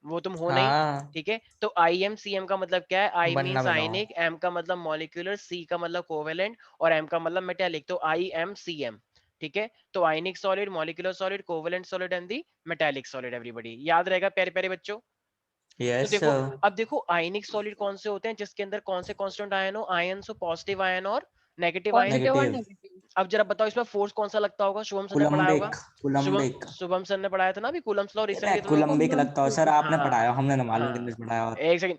वो तुम हो नहीं। हाँ, ठीक है, तो IMCM का मतलब क्या है, आई बनना मींस बनाओ। आयनिक, M का मतलब मॉलिक्यूलर, C का मतलब कोवेलेंट, और M का मतलब मेटालिक, तो IMCM। ठीक है, तो आयनिक solid, molecular solid, covalent solid and the metallic solid, everybody याद रहेगा प्यारे प्यारे बच्चों। तो यस देखो, सर। अब देखो आयनिक सॉलिड कौन से होते हैं, जिसके अंदर कौन से कांस्टेंट आयन हो, आयन हो, पॉजिटिव आयन और नेगेटिव आयन। पॉजिटिव और नेगेटिव। नेगेटिव। अब जरा बताओ इसमें फोर्स कौन सा लगता होगा, शुभम सर ने पढ़ाया होगा। कुलम्बिक। कुलम्बिक। शुभम सर ने पढ़ाया था ना अभी, कूलम्ब्स लॉ रिसेंटली तुम लोग को। कुलम्बिक लगता हो सर, आपने हाँ पढ़ाया, हमने ना मालूम किसने हाँ, पढ़ाया। और एक सेकंड,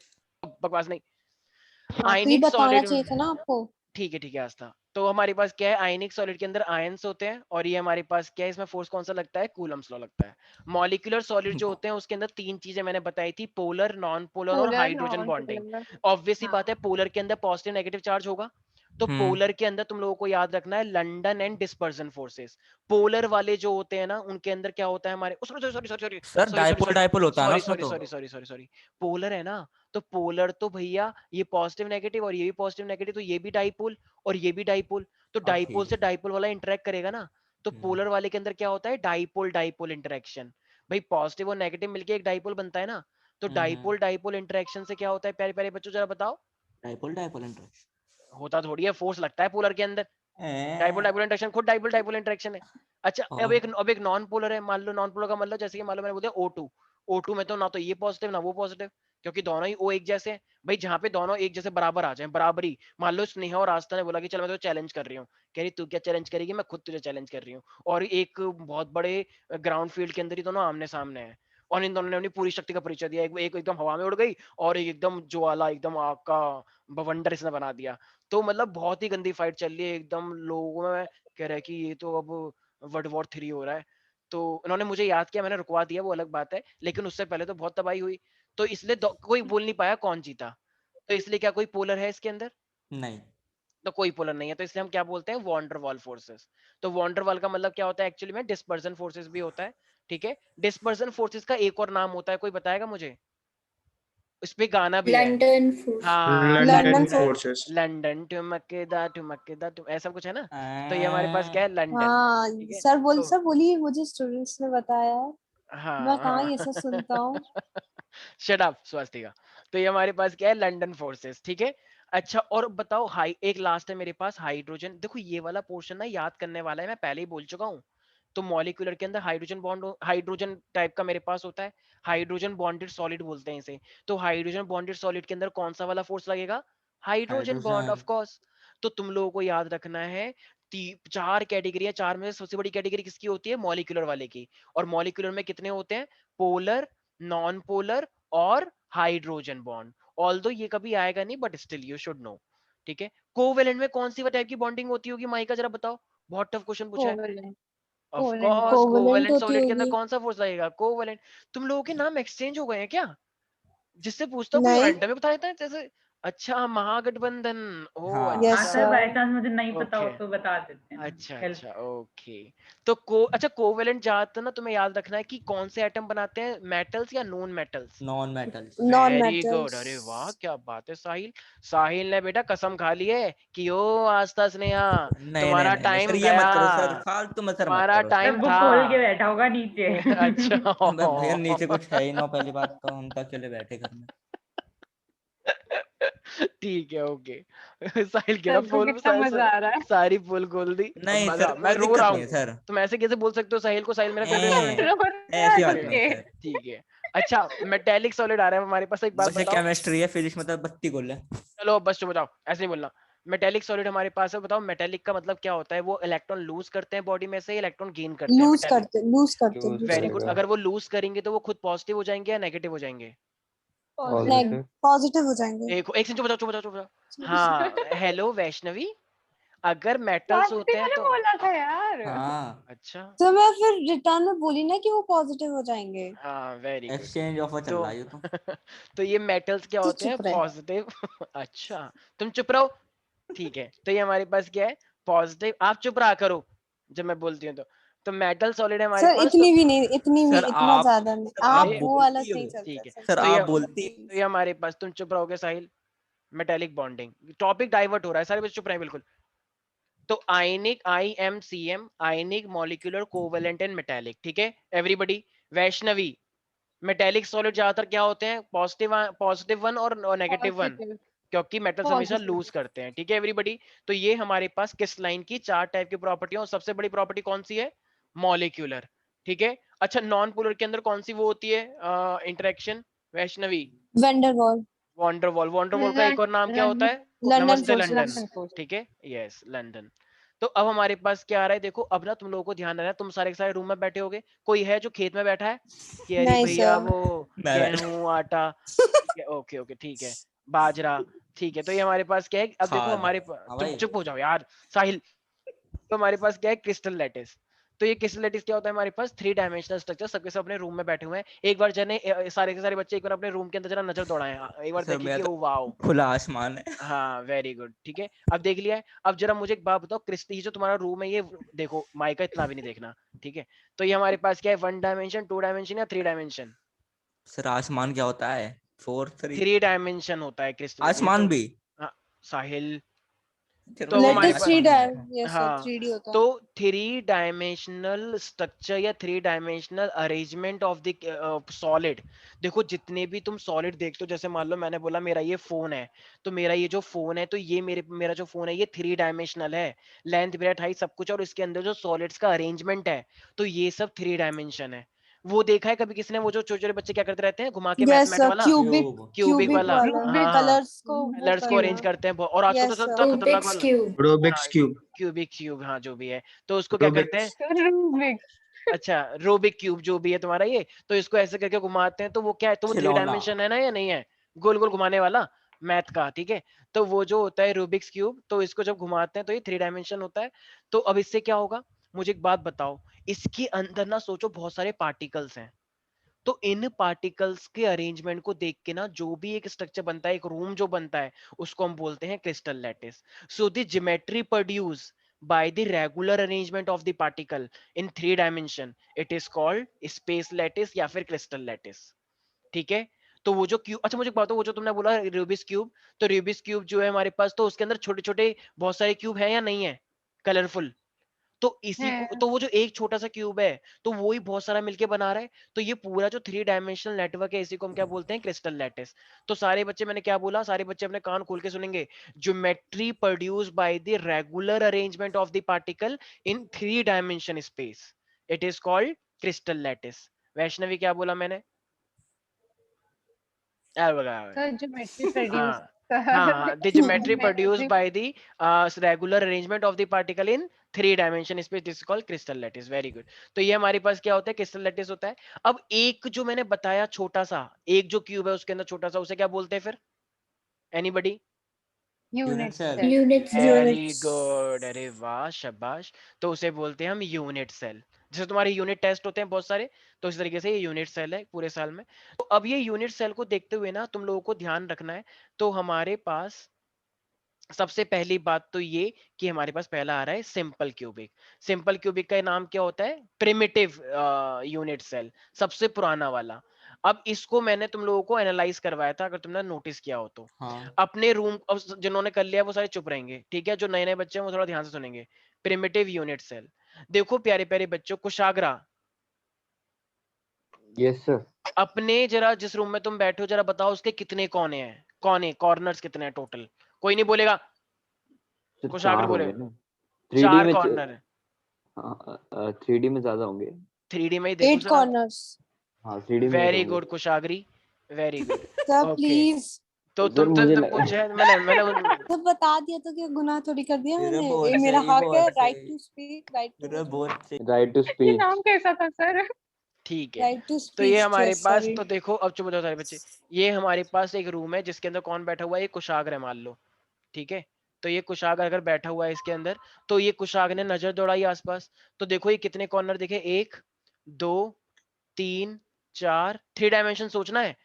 बकवास नहीं। आप ही आयनिक बताना सॉलिड, चाहिए था ना आपको। ठीक है आस्था, तो हमारे पास क्या है, आयनिक सॉलिड के अंदर आयंस होते हैं, और ये हमारे पास क्या है, इसमें फोर्स कौन सा लगता है, कूलम्स लॉ लगता है। मॉलिक्यूलर सॉलिड जो होते हैं उसके अंदर तीन चीजें मैंने बताई थी, पोलर, नॉन पोलर और polar hydrogen non bonding. Polar. Obviously बात है, पोलर के अंदर पॉजिटिव नेगेटिव चार्ज होगा, तो पोलर के अंदर तुम लोगों को याद रखना है London and dispersion forces. Polar वाले जो होते हैं ना, उनके अंदर क्या होता है हमारे, sorry sorry sorry sorry sir sorry dipole dipole होता है ना सॉरी उसमें सॉरी तो। Sorry sorry sorry sorry polar है ना, तो पोलर तो भैया ये पॉजिटिव नेगेटिव और ये भी पॉजिटिव नेगेटिव, तो ये भी डाइपोल और ये भी डाइपोल, तो डाइपोल से डाइपोल वाला इंटरेक्ट करेगा ना, तो पोलर वाले के अंदर क्या होता है, डाइपोल डाइपोल इंटरेक्शन। भाई पॉजिटिव और नेगेटिव मिलके एक डाइपोल बनता है ना, तो डाइपोल डाइपोल इंटरेक्शन से क्या होता है, प्यारे प्यारे बच्चों जरा बताओ। डाइपोल डाइपोल इंटरेक्शन होता थोड़ी है, फोर्स लगता है पोलर के अंदर। डाइपोल डाइपोल इंटरेक्शन खुद डाइपोल डाइपोल इंटरेक्शन है। अच्छा अब एक नॉन पोलर है, मान लो नॉन पोलर का मतलब जैसे कि मान लो मैंने बोल दिया O2, O2 में तो ना तो ये पॉजिटिव ना वो पॉजिटिव, क्योंकि दोनों ही O एक जैसे हैं। भाई जहाँ पे दोनों एक जैसे बराबर आ जाए, बराबरी, मान लो स्नेहा और आस्था ने बोला कि चल मैं तो चैलेंज कर रही हूँ, कह रही तू क्या चैलेंज करेगी, मैं खुद तुझे चैलेंज कर रही हूँ, और एक बहुत बड़े ग्राउंड फील्ड के अंदर ही दोनों आमने सामने हैं, और इन दोनों ने अपनी पूरी शक्ति का परिचय दिया, एक एकदम हवा में उड़ गई और एक एकदम ज्वाला, एकदम आग का बवंडर इसने बना दिया। तो मतलब बहुत ही गंदी फाइट चल रही है, एकदम लोगों में कह रहा है कि ये तो अब वर्ल्ड वॉर 3 हो रहा है। तो उन्होंने मुझे याद किया, मैंने रुकवा दिया, वो अलग बात है, लेकिन उससे पहले तो बहुत तबाही हुई। तो इसलिए कोई बोल नहीं पाया कौन जीता, तो इसलिए क्या कोई पोलर है इसके अंदर, नहीं। तो कोई पोलर नहीं है, तो इसलिए हम क्या बोलते हैं, वॉन्डरवॉल फोर्सेस। तो वॉन्डरवॉल का मतलब क्या होता है एक्चुअली में, डिस्पर्जन फोर्सेस भी होता है। ठीक है, डिस्पर्जन फोर्सेस का एक और नाम होता है, कोई बताएगा मुझे, इस पे गाना भी है। London force. हाँ लंदन लंदन, फोर्सेस। लंदन ठुमकेदा तुम, ऐसा कुछ है ना, तो ये हमारे पास क्या है, लंदन। हाँ ठीक है, तो सर बोलिए, मुझे स्टूडेंट्स ने बताया है, मैं हाँ कहाँ हाँ ये सब सुनता हूँ। Shut up Swastika. तो ये हमारे पास क्या है, लंदन फोर्सेस। ठीक है, अच्छा और बताओ, हाई एक लास्ट है मेरे पास, हाइड्रोजन। देखो ये वाला पोर्शन ना याद करने वाला है, मैं पहले ही बोल चुका हूँ। तो मॉलिक्यूलर के अंदर हाइड्रोजन बॉन्ड, हाइड्रोजन टाइप का मेरे पास होता है, हाइड्रोजन बॉन्डेड सॉलिड बोलते हैं इसे। तो हाइड्रोजन बॉन्डेड सॉलिड के अंदर कौन सा वाला फोर्स लगेगा, hydrogen bond, of hydrogen. Course. तो तुम लोगों को याद रखना है, चार कैटेगरी है, चार में से सबसे बड़ी कैटेगरी किसकी होती है, मॉलिक्यूलर वाले की। और मॉलिक्यूलर में कितने होते हैं, पोलर, नॉन पोलर और हाइड्रोजन बॉन्ड। ऑल्दो ये कभी आएगा नहीं, but still you should know. ठीक है, कोवेलेंट में कौन सी टाइप की बॉन्डिंग होती होगी, माइका जरा बताओ, बहुत टफ क्वेश्चन पूछा है। Covalent. Of covalent course covalent covalent होती सॉलिड के अंदर होगी। कौन सा फोर्स लगेगा, कोवेलेंट। तुम लोगों के नाम एक्सचेंज हो गए हैं क्या, जिससे पूछता हूँ कोई नहीं। रैंडम ही बता देता है जैसे। अच्छा महागठबंधन, ओ हाँ। हाँ यस अच्छा, सर, बाय सर। चांस मुझे नहीं पता हो ओके, तो बता देते हैं, अच्छा हेल्प। अच्छा ओके। तो अच्छा कोवेलेंट ज्यादातर ना तुम्हें याद रखना है कि कौन से एटम बनाते हैं, मेटल्स या non metals. Non metals. Non very good, metals. अरे वाह क्या बात है साहिल। साहिल ने बेटा कसम खा ली है कि ओ आस्था स्नेहा, नहीं नहीं तुम्हारा नहीं नहीं सर, टाइम ये गया, मत करो सर, फालतू में सर मत तुम्हारा करो सर। टाइम सब बुक था। खोल के बैठा होगा नीचे। अच्छा भैया नीचे कुछ है ही ना, पहली बात तो हम तो अकेले बैठे घर में। ठीक है ओके। साहिल कह रहा सबको पोल कितना मजा आ रहा है। सारी पोल खोल दी, अब नहीं मजा, सर मैं कोई रो दिक्कत रहा नहीं है हूँ। सर। तुम ऐसे कैसे बोल सकते हो साहिल को, साहिल मेरा फेवरेट स्टूडेंट है। रो रहे ऐसी हैं बात हंस नहीं के। सर। ठीक है, अच्छा मेटेलिक सॉलिड आ रहा है हमारे पास, एक बात वैसे बताओ। केमिस्ट्री है, फिजिक्स मतलब बत्ती गोल है। चलो बस चुप हो जाओ, ऐसे नहीं बोलना। मेटेलिक सॉलिड हमारे पास है, बताओ मेटेलिक का मतलब क्या होता है, वो इलेक्ट्रॉन लूज करते हैं बॉडी में से, इलेक्ट्रॉन गेन करते हैं, मेटेलिक। लूज करते लूज लूज वेरी गुड, करेगा। करते। अगर वो लूज करेंगे तो वो खुद पॉजिटिव हो जाएंगे या नेगेटिव हो जाएंगे। पॉजिटिव। पॉजिटिव हो जाएंगे। देखो एक सेकंड, चुप हो जाओ चुप हो जाओ चुप हो जाओ। हाँ हेलो वैष्णवी, अगर मेटल्स होते पॉजिटिव हैं मैंने तो, बोला था यार। हाँ। अच्छा तो मैं फिर रिटर्न में बोली ना कि वो पॉजिटिव हो जाएंगे। हाँ वेरी गुड। एक्सचेंज ऑफर चल तो रहा है ये तो। तो ये मेटल्स क्या तो होते हैं, चुप रहे। पॉजिटिव। अच्छा तुम चुप रहो, ठीक है। तो ये हमारे पास क्या है, पॉजिटिव, आप चुप रहा करो जब मैं बोलती हूँ तो मेटल सॉलिड है हमारे सर पास तो, इतनी भी नहीं, सर इतना आप ज्यादा नहीं, सर आप आप अरे वो वाला बोलती नहीं हो। चलता ठीक है, सर, सर तो आप ये बोलती तो ये हमारे पास, तुम चुप रहोगे साहिल, मेटेलिक बॉन्डिंग, टॉपिक डाइवर्ट हो रहा है, सारे बच्चे चुप रहे बिल्कुल। तो आयनिक, IMCM, ionic molecular covalent and metallic, ठीक है एवरीबॉडी। वैष्णवी, मेटेलिक सॉलिड ज्यादातर क्या होते हैं, पॉजिटिव, पॉजिटिव वन और नेगेटिव वन, पॉजिटिव। क्योंकि मेटल्स हमेशा पॉजिटिव। लूज करते हैं, ठीक है एवरीबॉडी। तो ये हमारे पास किस लाइन की चार टाइप की प्रॉपर्टी है, और सबसे बड़ी प्रॉपर्टी कौन सी है, मॉलिक्यूलर। ठीक है, अच्छा नॉन पोलर के अंदर कौन सी वो होती है interaction, Vaishnavi, Van der Waals. Van der Waals. Van der Waals का एक और नाम क्या होता है, लंदन नमस्ते फोर्सेस। लंदन। London force. ठीक है, यस लंदन। तो अब हमारे पास क्या आ रहा है, देखो अब ना तुम लोगों को ध्यान रखना है, तुम सारे के सारे रूम में बैठे होगे, कोई है जो खेत में बैठा है कि अरे नहीं भैया सर। वो मैं बैठा। गेहूं आटा, ठीक है ओके ओके ठीक है। बाजरा, ठीक है। तो ये हमारे पास क्या है, अब देखो खाद। हमारे हाँ चुप भाई। चुप हो जाओ यार साहिल। तो हमारे पास क्या है, क्रिस्टल लैटिस। तो ये क्रिस्टल लैटिस क्या होता है, हमारे पास 3 डायमेंशनल स्ट्रक्चर, सबके सब अपने रूम में बैठे हुए हैं। एक बार जने सारे के सारे बच्चे एक बार अपने रूम के अंदर जरा नजर दौड़ाएं, एक बार सर देखिए मेरा कि तो ओ वाओ। खुला आसमान है। हाँ वेरी गुड, ठीक है। अब देख लिया है। अब जरा मुझे एक बात बताओ, क्रिस्टल ये जो तुम्हारा रूम है, ये देखो माइका इतना भी नहीं देखना, ठीक है। तो ये हमारे पास क्या है, 1 डायमेंशन, 2 डायमेंशन या 3 डायमेंशन? सर आसमान क्या होता है? 4 3 3 डायमेंशन होता है क्रिस्टल, ये आसमान तो। भी? हाँ साहिल। चलो तो अब ठीक है, हमारे लेटेस्ट पास, थ्री आसमान है। यस सर हाँ 3D होता तो है। 3 डायमेंशनल स्ट्रक्चर या 3 dimensional arrangement of the solid. देखो जितने भी तुम सॉलिड देखते हो, जैसे मान लो मैंने बोला मेरा ये फोन है, तो मेरा ये जो फोन है, तो ये मेरा जो फोन है ये 3 डायमेंशनल है, लेंथ ब्रेथ हाइट सब कुछ, और इसके अंदर जो सॉलिड्स का अरेंजमेंट है, तो ये सब 3 डायमेंशन है। वो देखा है कभी किसी ने, वो जो छोटे छोटे बच्चे क्या करते रहते हैं, घुमा के मैथ यस मैथ सर वाला, क्यूबिक क्यूब। क्यूबिक क्यूबिक वाला, वाला हाँ रूबिक हाँ, कलर्स को वो कलर्स को अरेंज करना। करते हैं और आजकल तो यस सबसे सर खतरनाक रूबिक्स वाला, क्यूब। रूबिक्स हाँ क्यूब। क्यूबिक क्यूब, हाँ जो भी है, तो उसको क्या करते हैं, रूबिक्स। रूबिक। अच्छा रूबिक क्यूब जो भी है तुम्हारा ये, तो इसको ऐसे करके घुमाते हैं, तो वो क्या है, तो वो 3 खिलौना। डायमेंशन है ना या नहीं है, गोल गोल घुमाने वाला मैथ का, ठीक है। तो वो जो होता है रूबिक्स क्यूब, तो इसको जब घुमाते हैं तो ये 3 डायमेंशन होता है। तो अब इससे क्या होगा, मुझे एक बात बताओ, इसके अंदर ना सोचो बहुत सारे पार्टिकल्स हैं, तो इन पार्टिकल्स के अरेंजमेंट को देख के ना जो भी एक स्ट्रक्चर बनता है, एक रूम जो बनता है, उसको हम बोलते हैं crystal lattice. So the geometry produce by the regular arrangement of the particle in 3 dimension, it is called space lattice या फिर crystal lattice, ठीक है। तो वो जो क्यूब, अच्छा मुझे बताओ, वो जो तुमने बोला रूबिक्स क्यूब, तो रूबिक्स क्यूब जो है हमारे पास, तो उसके अंदर छोटे छोटे बहुत सारे क्यूब है या नहीं है, कलरफुल। तो इसी को, है। तो वो जो एक छोटा सा क्यूब है, तो वो ही बहुत सारा मिलके बना रहा है, तो ये पूरा जो 3 डायमेंशनल नेटवर्क है, इसी को हम क्या बोलते हैं, क्रिस्टल लैटिस। तो सारे बच्चे, मैंने क्या बोला, सारे बच्चे अपने कान खोल के सुनेंगे, geometry produce by the regular arrangement of the particle in 3 dimension space, it is called crystal lattice. Vaishnavi क्या बोला मैंने, सर ज्योमेट्री प्रोड्यूस हाँ हाँ, the geometry produced by the regular arrangement of the particle in 3 dimension space, this is called crystal lattice, very good। तो ये हमारे पास क्या होता है, क्रिस्टल लैटिस होता है। अब एक जो मैंने बताया छोटा सा, एक जो क्यूब है उसके अंदर छोटा सा, उसे क्या बोलते हैं फिर, anybody? Unit unit cell. Cell. Unit very units. Good, अरे वाह शाबाश। तो उसे बोलते हैं हम यूनिट सेल, जैसे तुम्हारे यूनिट टेस्ट होते हैं बहुत सारे, तो इस तरीके से ये यूनिट सेल है पूरे साल में। तो अब ये यूनिट सेल को देखते हुए ना तुम लोगों को ध्यान रखना है, तो हमारे पास सबसे पहली बात तो ये कि हमारे पास पहला आ रहा है सिंपल क्यूबिक। सिंपल क्यूबिक का नाम क्या होता है, प्रिमिटिव यूनिट सेल, सबसे पुराना वाला। अब इसको मैंने तुम लोगों को एनालाइज करवाया था, अगर तुमने नोटिस किया हो तो। हाँ। अपने रूम, अब जिन्होंने कर लिया वो सारे चुप रहेंगे, ठीक है, जो नए नए बच्चे हैं वो थोड़ा ध्यान से सुनेंगे। प्रिमिटिव यूनिट सेल, देखो प्यारे प्यारे बच्चों, कुशाग्रा, यस सर। अपने जरा जिस रूम में तुम बैठे हो जरा बताओ उसके कितने कोने हैं, कोने कॉर्नर्स कितने हैं टोटल, कोई नहीं बोलेगा, सर कुशाग्र 4 बोले। होंगे ना, 3D 4 में कॉर्नर है, 3D में ज्यादा होंगे। 3D में ही देखो 8 सर आप। कॉर्नर्स। हाँ 3D में 8 वेरी होंगे। Good Kushagri, very good. Sir okay, please. तो सर तुम मुझे तो पूछे, मैंने तो बता दिया तो क्या गुनाह थोड़ी कर दिया अरे मैंने, ये बहुत मेरा सही, हक है, बहुत राइट सही। टू स्पीक, राइट अरे टू बहुत सही। राइट टू ये स्पीच। नाम कैसा था सर? ठीक है। राइट टू तो ये स्पीच, हमारे यस पास, सॉरी। तो देखो अब चुप हो जाओ सारे बच्चे, ये हमारे पास एक रूम है जिसके अंदर कौन बैठा हुआ है, ये कुशाग्र है मान लो, ठीक है। तो ये कुशाग्र अगर बैठा हुआ है इसके अंदर, तो ये कुशाग्र ने नजर दौड़ाई आसपास, तो देखो ये कितने कॉर्नर दिखे, 1 2 3 4, 3 डायमेंशन सोचना है।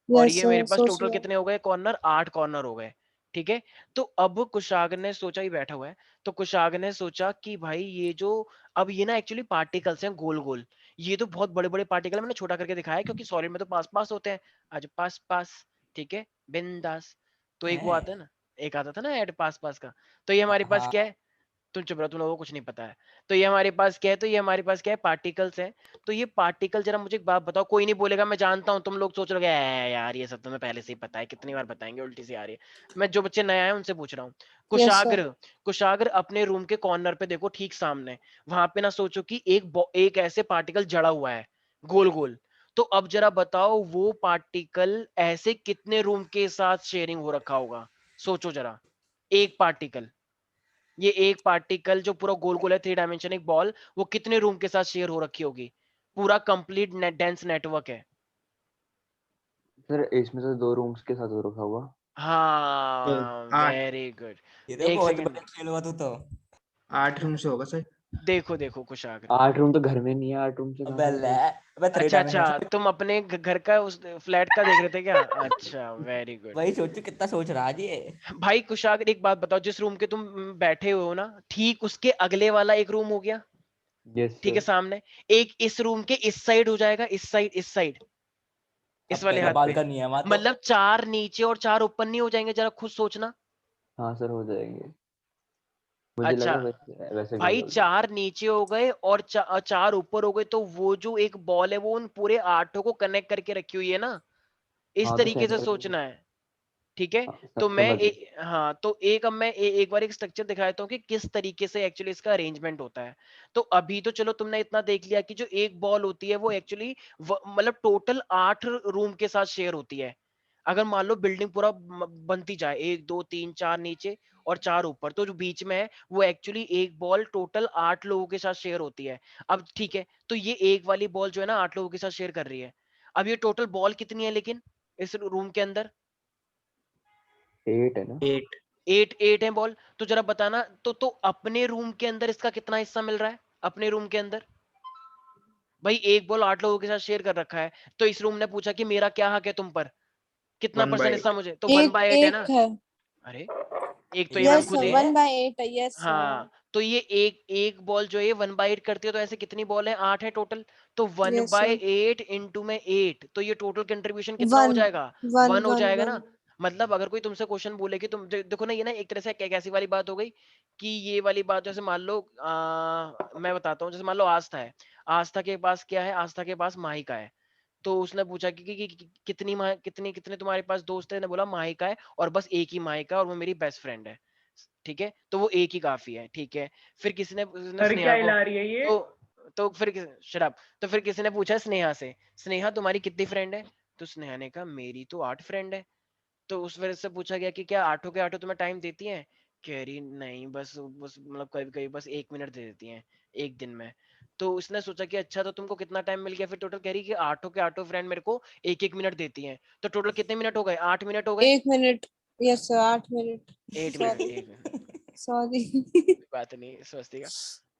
और यस ये मेरे सर पास सोच टोटल लो। कितने हो गए कॉर्नर, 8 कॉर्नर हो गए, ठीक है। तो अब कुशाग्र ने सोचा, ही बैठा हुआ है, तो कुशाग्र ने सोचा कि भाई ये जो, अब ये ना एक्चुअली पार्टिकल्स हैं गोल गोल, ये तो बहुत बड़े बड़े पार्टिकल, मैंने छोटा करके दिखाया है क्योंकि सॉलिड में तो पास पास होते हैं, आज पास पास, ठीक है, बिंदास। तो एक वो आता है हैं? ना, एक आता था ना ऐड पास पास का, तो ये हमारे पास हाँ। क्या है, तुम चुप रहो, तुम लोगों को कुछ नहीं पता है। तो ये हमारे पास क्या है, तो ये हमारे पास क्या है, पार्टिकल्स है। तो ये पार्टिकल, जरा मुझे एक बात बताओ, कोई नहीं बोलेगा, मैं जानता हूँ तुम लोग सोच रहे हो यार ये सब तुम्हें पहले से ही पता है, कितनी बार बताएंगे, उल्टी सी आ रही है। मैं जो बच्चे नए आए हैं उनसे पूछ रहा हूँ। Yes sir. कुशाग्र, कुशाग्र अपने रूम के कॉर्नर पे देखो, ठीक सामने, वहां पे ना सोचो कि एक ऐसे पार्टिकल जड़ा हुआ है गोल गोल। तो अब जरा बताओ वो पार्टिकल ऐसे कितने रूम के साथ शेयरिंग हो रखा होगा, सोचो जरा। एक पार्टिकल, ये एक पार्टिकल जो पूरा गोल गोल है, 3 डायमेंशन एक बॉल, वो कितने रूम के साथ शेयर हो रखी होगी, पूरा कंप्लीट डेंस नेटवर्क है। सर इसमें तो 2 रूम्स के साथ हो रखा होगा। हाँ, 8 वेरी गुड। ये तो एक बहुत सेकंड, बड़ा खेल हुआ तू तो। 8 रूम से होगा सर। देखो कुशाग्र। 8 रूम तो घर में नहीं है, 8 रूम से कहाँ अबे से ले, होगा? अबे थ्री अच्छा डायमेंशन। तुम अपने घर का उस फ्लैट का देख रहे थे क्या? अच्छा, वेरी गुड। वही सोचो कितना सोच रहा है ये। भाई कुशाग्र, एक बात बताओ, जिस रूम के तुम बैठे हुए हो ना, ठीक उसके अगले वाला एक रूम हो गया, यस ठीक है, सर। सामने। एक इस रूम के इस साइड हो जाएगा, इस साइड, इस अब वाले तेरा हाथ पे। बालकनी है वहां तो। मतलब 4 नीचे और 4 ऊपर नहीं हो जाएंगे? जरा खुद सोचना। हाँ सर, हो जाएंगे। मुझे अच्छा लगा वैसे वैसे नहीं भाई, होगा। 4 नीचे हो गए और 4 ऊपर हो गए, तो वो जो एक बॉल है वो उन पूरे 8 को कनेक्ट करके रखी हुई है ना, इस हाँ तो तरीके से सेंटर में। सोचना है, ठीक है। हाँ, तो मैं समझ गया। हाँ, तो एक अब मैं एक बार एक स्ट्रक्चर दिखा देता हूँ कि किस तरीके से एक्चुअली इसका अरेंजमेंट होता है। तो अभी तो चलो तुमने इतना देख लिया कि जो एक बॉल होती है वो एक्चुअली मतलब टोटल 8 रूम के साथ शेयर होती है। अगर मान लो बिल्डिंग पूरा बनती जाए, 1 2 3 4 नीचे और 4 ऊपर, तो जो बीच में है वो एक्चुअली एक बॉल टोटल 8 लोगों के साथ शेयर होती है। अब ठीक है, तो ये एक वाली बॉल जो है ना 8 लोगों के साथ शेयर कर रही है। अब ये टोटल बॉल कितनी है लेकिन इस रूम के अंदर? 8 है ना? 8 8 है बॉल। तो जरा बताना, तो अपने रूम के अंदर इसका कितना हिस्सा मिल रहा है? अपने रूम के अंदर भाई एक बॉल 8 लोगों के साथ शेयर कर रखा है, तो इस रूम ने पूछा कि मेरा क्या हक है तुम पर, कितना 1/8। परसेंट हिस्सा मुझे, तो 1 एक बाय 8 है ना। एक है। अरे एक तो ये मैम यस खुद सर, ही। 1/8 है। यस हाँ, तो ये एक एक बॉल जो है 1 बाय 8 करती है, तो ऐसे कितनी बॉल है? 8 है टोटल। तो 1 यस बाय सर। 8 इंटू में 8, तो ये टोटल कंट्रीब्यूशन कितना हो 1 जाएगा? 1 1 हो 1 जाएगा 1। ना। मतलब अगर कोई तुमसे क्वेश्चन बोले कि तुम देखो ना, ये ना एक तरह से कैसी वाली बात हो गई कि ये वाली बात, जैसे मान लो मैं बताता हूँ, जैसे मान लो आस्था है, आस्था के पास क्या है? आस्था के पास माहिका है। तो उसने पूछा कि कितनी कितनी कितने तुम्हारे पास दोस्त है? ने बोला माहिका है, और बस एक ही माहिका है और वो मेरी बेस्ट फ्रेंड है, ठीक है, तो वो एक ही काफी है, ठीक है। फिर किसी ने उसने सर क्या स्नेहा को, हिला रही है ये? तो फिर शराब, तो फिर किसी ने पूछा स्नेहा से, स्नेहा तुम्हारी कितनी फ्रेंड है? तो स्नेहा ने कहा मेरी तो 8 फ्रेंड है। तो उस वजह से पूछा गया कि क्या आठों के आठों तुम्हें टाइम देती हैं? कह रही नहीं, बस बस मतलब कभी कभी बस 1 मिनट दे देती हैं एक दिन में। तो उसने सोचा कि अच्छा, तो तुमको कितना टाइम मिल गया फिर टोटल? कह रही कि आठों के आठों फ्रेंड मेरे को 1 1 मिनट देती हैं। तो टोटल कितने मिनट हो गए? 8 मिनट हो गए। 1 minute. Yes sir, 8 minute. 8 minute, sorry 1 minute, sorry. बात नहीं समझती का।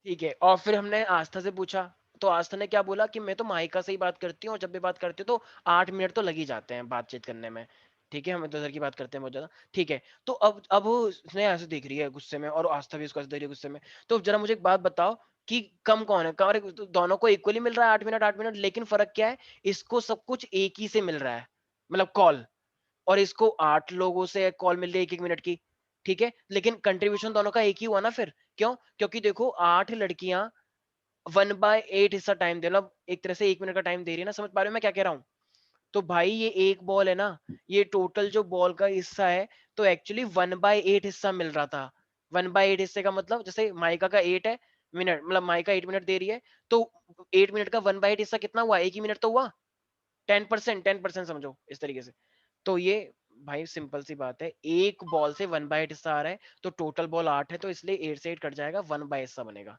ठीक है, और फिर हमने आस्था से पूछा, तो आस्था ने क्या बोला कि मैं तो माइका से ही बात करती हूँ, और जब भी बात करती हूँ तो 8 मिनट तो लग ही जाते हैं बातचीत करने में, ठीक है, हम इधर की बात करते हैं बहुत ज्यादा, ठीक है। तो अब उसने ऐसे देख रही है गुस्से में, और आस्था भी उसको ऐसे देख रही है गुस्से में। तो जरा मुझे एक बात बताओ कि कम कौन है? तो दोनों को इक्वली मिल रहा है 8 मिनट 8 मिनट, लेकिन फर्क क्या है? इसको सब कुछ एक ही से मिल रहा है, मतलब कॉल, और इसको 8 लोगों से कॉल मिल रही है 1 1 मिनट की, ठीक है, लेकिन कंट्रीब्यूशन दोनों का एक ही हुआ ना फिर। क्यों? क्योंकि देखो 8 लड़कियां 1/8 हिस्सा टाइम दे, मतलब एक तरह से 1 मिनट का टाइम दे रही है ना, समझ पा रहे हो मैं क्या कह रहा हूँ? तो भाई ये एक बॉल है ना, ये टोटल जो बॉल का हिस्सा है, तो एक्चुअली 1/8 हिस्सा मिल रहा था। 1/8 हिस्से का मतलब, जैसे माइका का 8 है मिनट, मतलब माइका 8 मिनट दे रही है, तो 8 मिनट का 1/8 हिस्सा कितना हुआ? 1 ही मिनट तो हुआ। 10% समझो इस तरीके से। तो ये भाई सिंपल सी बात है, एक बॉल से 1/8 हिस्सा आ रहा है, तो टोटल बॉल 8 है, तो इसलिए 8 से 8 कट जाएगा, 1/8 हिस्सा बनेगा,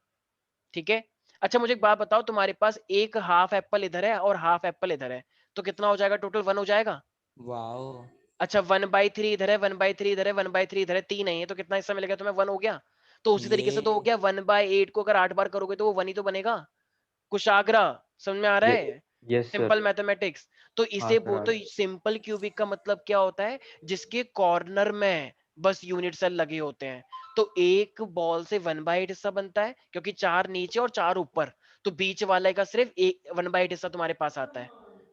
ठीक है। अच्छा मुझे एक बात बताओ, तुम्हारे पास एक हाफ एप्पल इधर है और हाफ एप्पल इधर है, तो कितना हो जाएगा टोटल? 1 हो जाएगा। वाओ। अच्छा 1/3 इधर है, 1/3 इधर है, 1/3 इधर है, 3 नहीं है, तो कितना हिस्सा मिलेगा तुम्हें? 1 हो गया। तो उसी तरीके से तो हो ये गया, 1/8 को अगर 8 बार करोगे तो वो 1 ही तो बनेगा। कुशाग्रा, समझ में आ रहा है? Yes simple sir. मैथमेटिक्स। तो हाँ इसे सर, आ तो गया। सिंपल क्यूबिक का मतलब क्या होता है? जिसके कॉर्नर में बस यूनिट सेल लगे होते हैं। तो एक बॉल से 1/8 हिस्सा बनता है, क्योंकि 4 नीचे और 4 ऊपर, तो बीच वाले का सिर्फ एक 1/8 हिस्सा तुम्हारे पास आता है,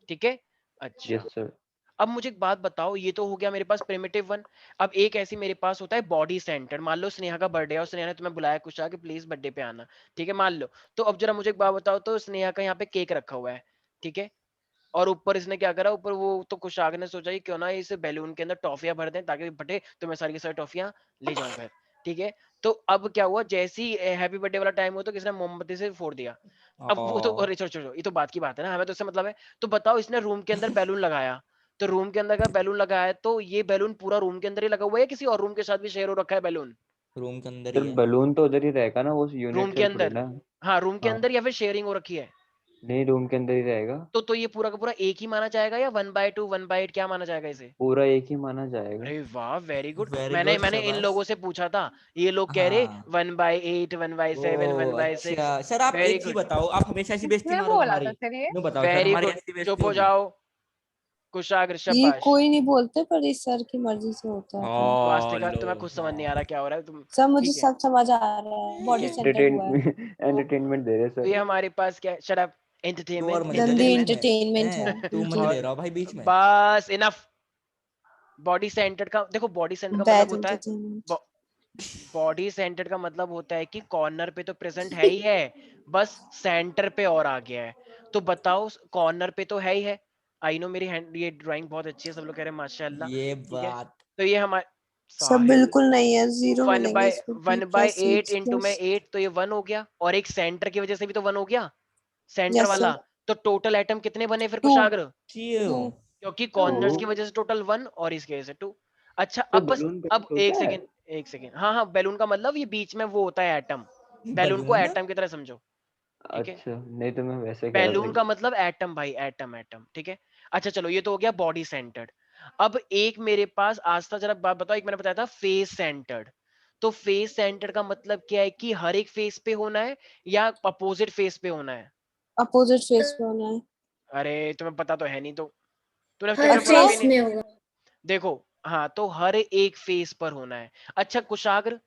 ठीक है। अच्छा, यस सर। अब मुझे एक बात बताओ, ये तो हो गया मेरे पास प्रिमिटिव वन। अब एक ऐसी मेरे पास होता है बॉडी सेंटर। मान लो स्नेहा का बर्थडे है और स्नेहा ने तुम्हें बुलाया कुछ कि प्लीज बर्थडे पे आना, ठीक है, मान लो। तो अब जरा मुझे एक बात बताओ, तो स्नेहा का यहाँ पे केक रखा हुआ है, ठीक है, और ऊपर इसने क्या करा, ऊपर वो तो कुशाग ने सोचा कि क्यों ना इस बैलून के अंदर टॉफियां भर दें, ताकि बटे तो मैं सारी की सारी टॉफियां ले जाऊं घर, ठीक है। तो अब क्या हुआ, जैसे ही हैप्पी बर्थडे वाला टाइम हुआ, तो किसने मोमबत्ती से फोड़ दिया। अब वो तो, ओ अरे छोड़ो छोड़ो, ये तो बात की बात है ना, हमें तो इससे मतलब है। तो बताओ, इसने रूम के अंदर बैलून लगाया, तो रूम के अंदर का बैलून लगाया, तो ये बैलून पूरा रूम के अंदर ही लगा हुआ है या किसी और रूम के साथ भी शेयर हो रखा है बैलून? रूम के अंदर सर ही है। बलून तो उधर ही रहेगा ना, वो रूम यूनिट के सेल थोड़ी अंदर, ना। हाँ रूम के हाँ। अंदर, या फिर शेयरिंग हो रखी है? नहीं, रूम के अंदर ही रहेगा। तो ये पूरा का पूरा एक ही माना जाएगा या 1/2 1/8 क्या माना जाएगा इसे? पूरा एक ही माना जाएगा। अरे वाह, वेरी गुड। वेरी मैंने गुड, मैंने इन शाबाश। लोगों से पूछा था, ये लोग कह रहे हाँ 1/8 1/7 ओ 1/6। अच्छा सर, आप वेरी एक चीज गुड, बताओ, आप हमेशा ऐसी बेइज्जती किसने मारोगे बोला था हमारी? सर ये? नो बताओ सर, वेरी हमारी गुड। ऐसी बेइज्जती चुप हो होगी? जाओ, कुशाग्र, ये शाबाश। कोई नहीं बोलते, पर इस सर की मर्जी से होता है तो। स्वास्तिका, लो तुम्हें खुद समझ नहीं आ हाँ। रहा क्या हो रहा है तुम। सब मुझे ठीक है, सब समझ आ रहा है, ठीक बॉडी है। सेंटर्ड हुआ है। एंटरटेनमेंट दे रहे तो ये सर। हमारे पास क्या है? Shut up. तू और एंटरटेनमेंट, मत ले गंदी बीच में। एंटरटेनमेंट है तू मत इनकी। ले और रहा भाई बीच में। बस इनफ। बॉडी सेंटर्ड का देखो, बॉडी सेंटर का मतलब बैड होता है, एंटरटेनमेंट। बॉडी सेंटर का मतलब होता है कि कॉर्नर पे तो प्रेजेंट है ही है, बस सेंटर पे और आ गया है। तो बताओ, कॉर्नर पे तो है ही है। आई नो मेरी हैंड, ये ड्राइंग बहुत अच्छी है, सब लोग कह रहे हैं माशाल्लाह। ये ठीक है, बात। तो ये हमारे सब साहिल बिल्कुल नहीं है, 0 वन मिलेंगे बाय इसमें। B one by plus C eight into में प्लस। 8, तो ये 1 हो गया, और एक सेंटर की वजह से भी तो 1 हो गया, सेंटर यस वाला। सर। तो टोटल एटम कितने बने फिर 2 कुशाग्र? क्यों? 2। क्योंकि टू कॉर्नर्स की 2। वजह से टोटल 1 और इसकी वजह से 2। अच्छा, तो अब बस, बलून अब बैलेंस एक होता है। सेकेंड, एक सेकेंड। हाँ हाँ, बैलून का मतलब ये बीच में वो होता है एटम। बैलून को बलून? एटम की तरह समझो, ठीक है। अच्छा, नहीं तो मैं वैसे कह रहा था बैलून का कि मतलब एटम भाई, एटम एटम, ठीक है। अच्छा चलो, ये तो हो गया बॉडी सेंटर्ड। अब एक मेरे पास आज तक, जरा बात बताओ, एक मैंने बताया था फेस सेंटर्ड। तो फेस सेंटर्ड का मतलब क्या है कि हर एक फेस पे होना है या अपोजिट फेस पे होना है? अपोजिट फेस पे होना है। अरे तुम्हें पता तो है नहीं, तो तूने हर फिगर पढ़ा भी फेस नहीं। में होगा। देखो, हाँ, तो हर एक फेस पर होना है। अच्छा कुशाग्र,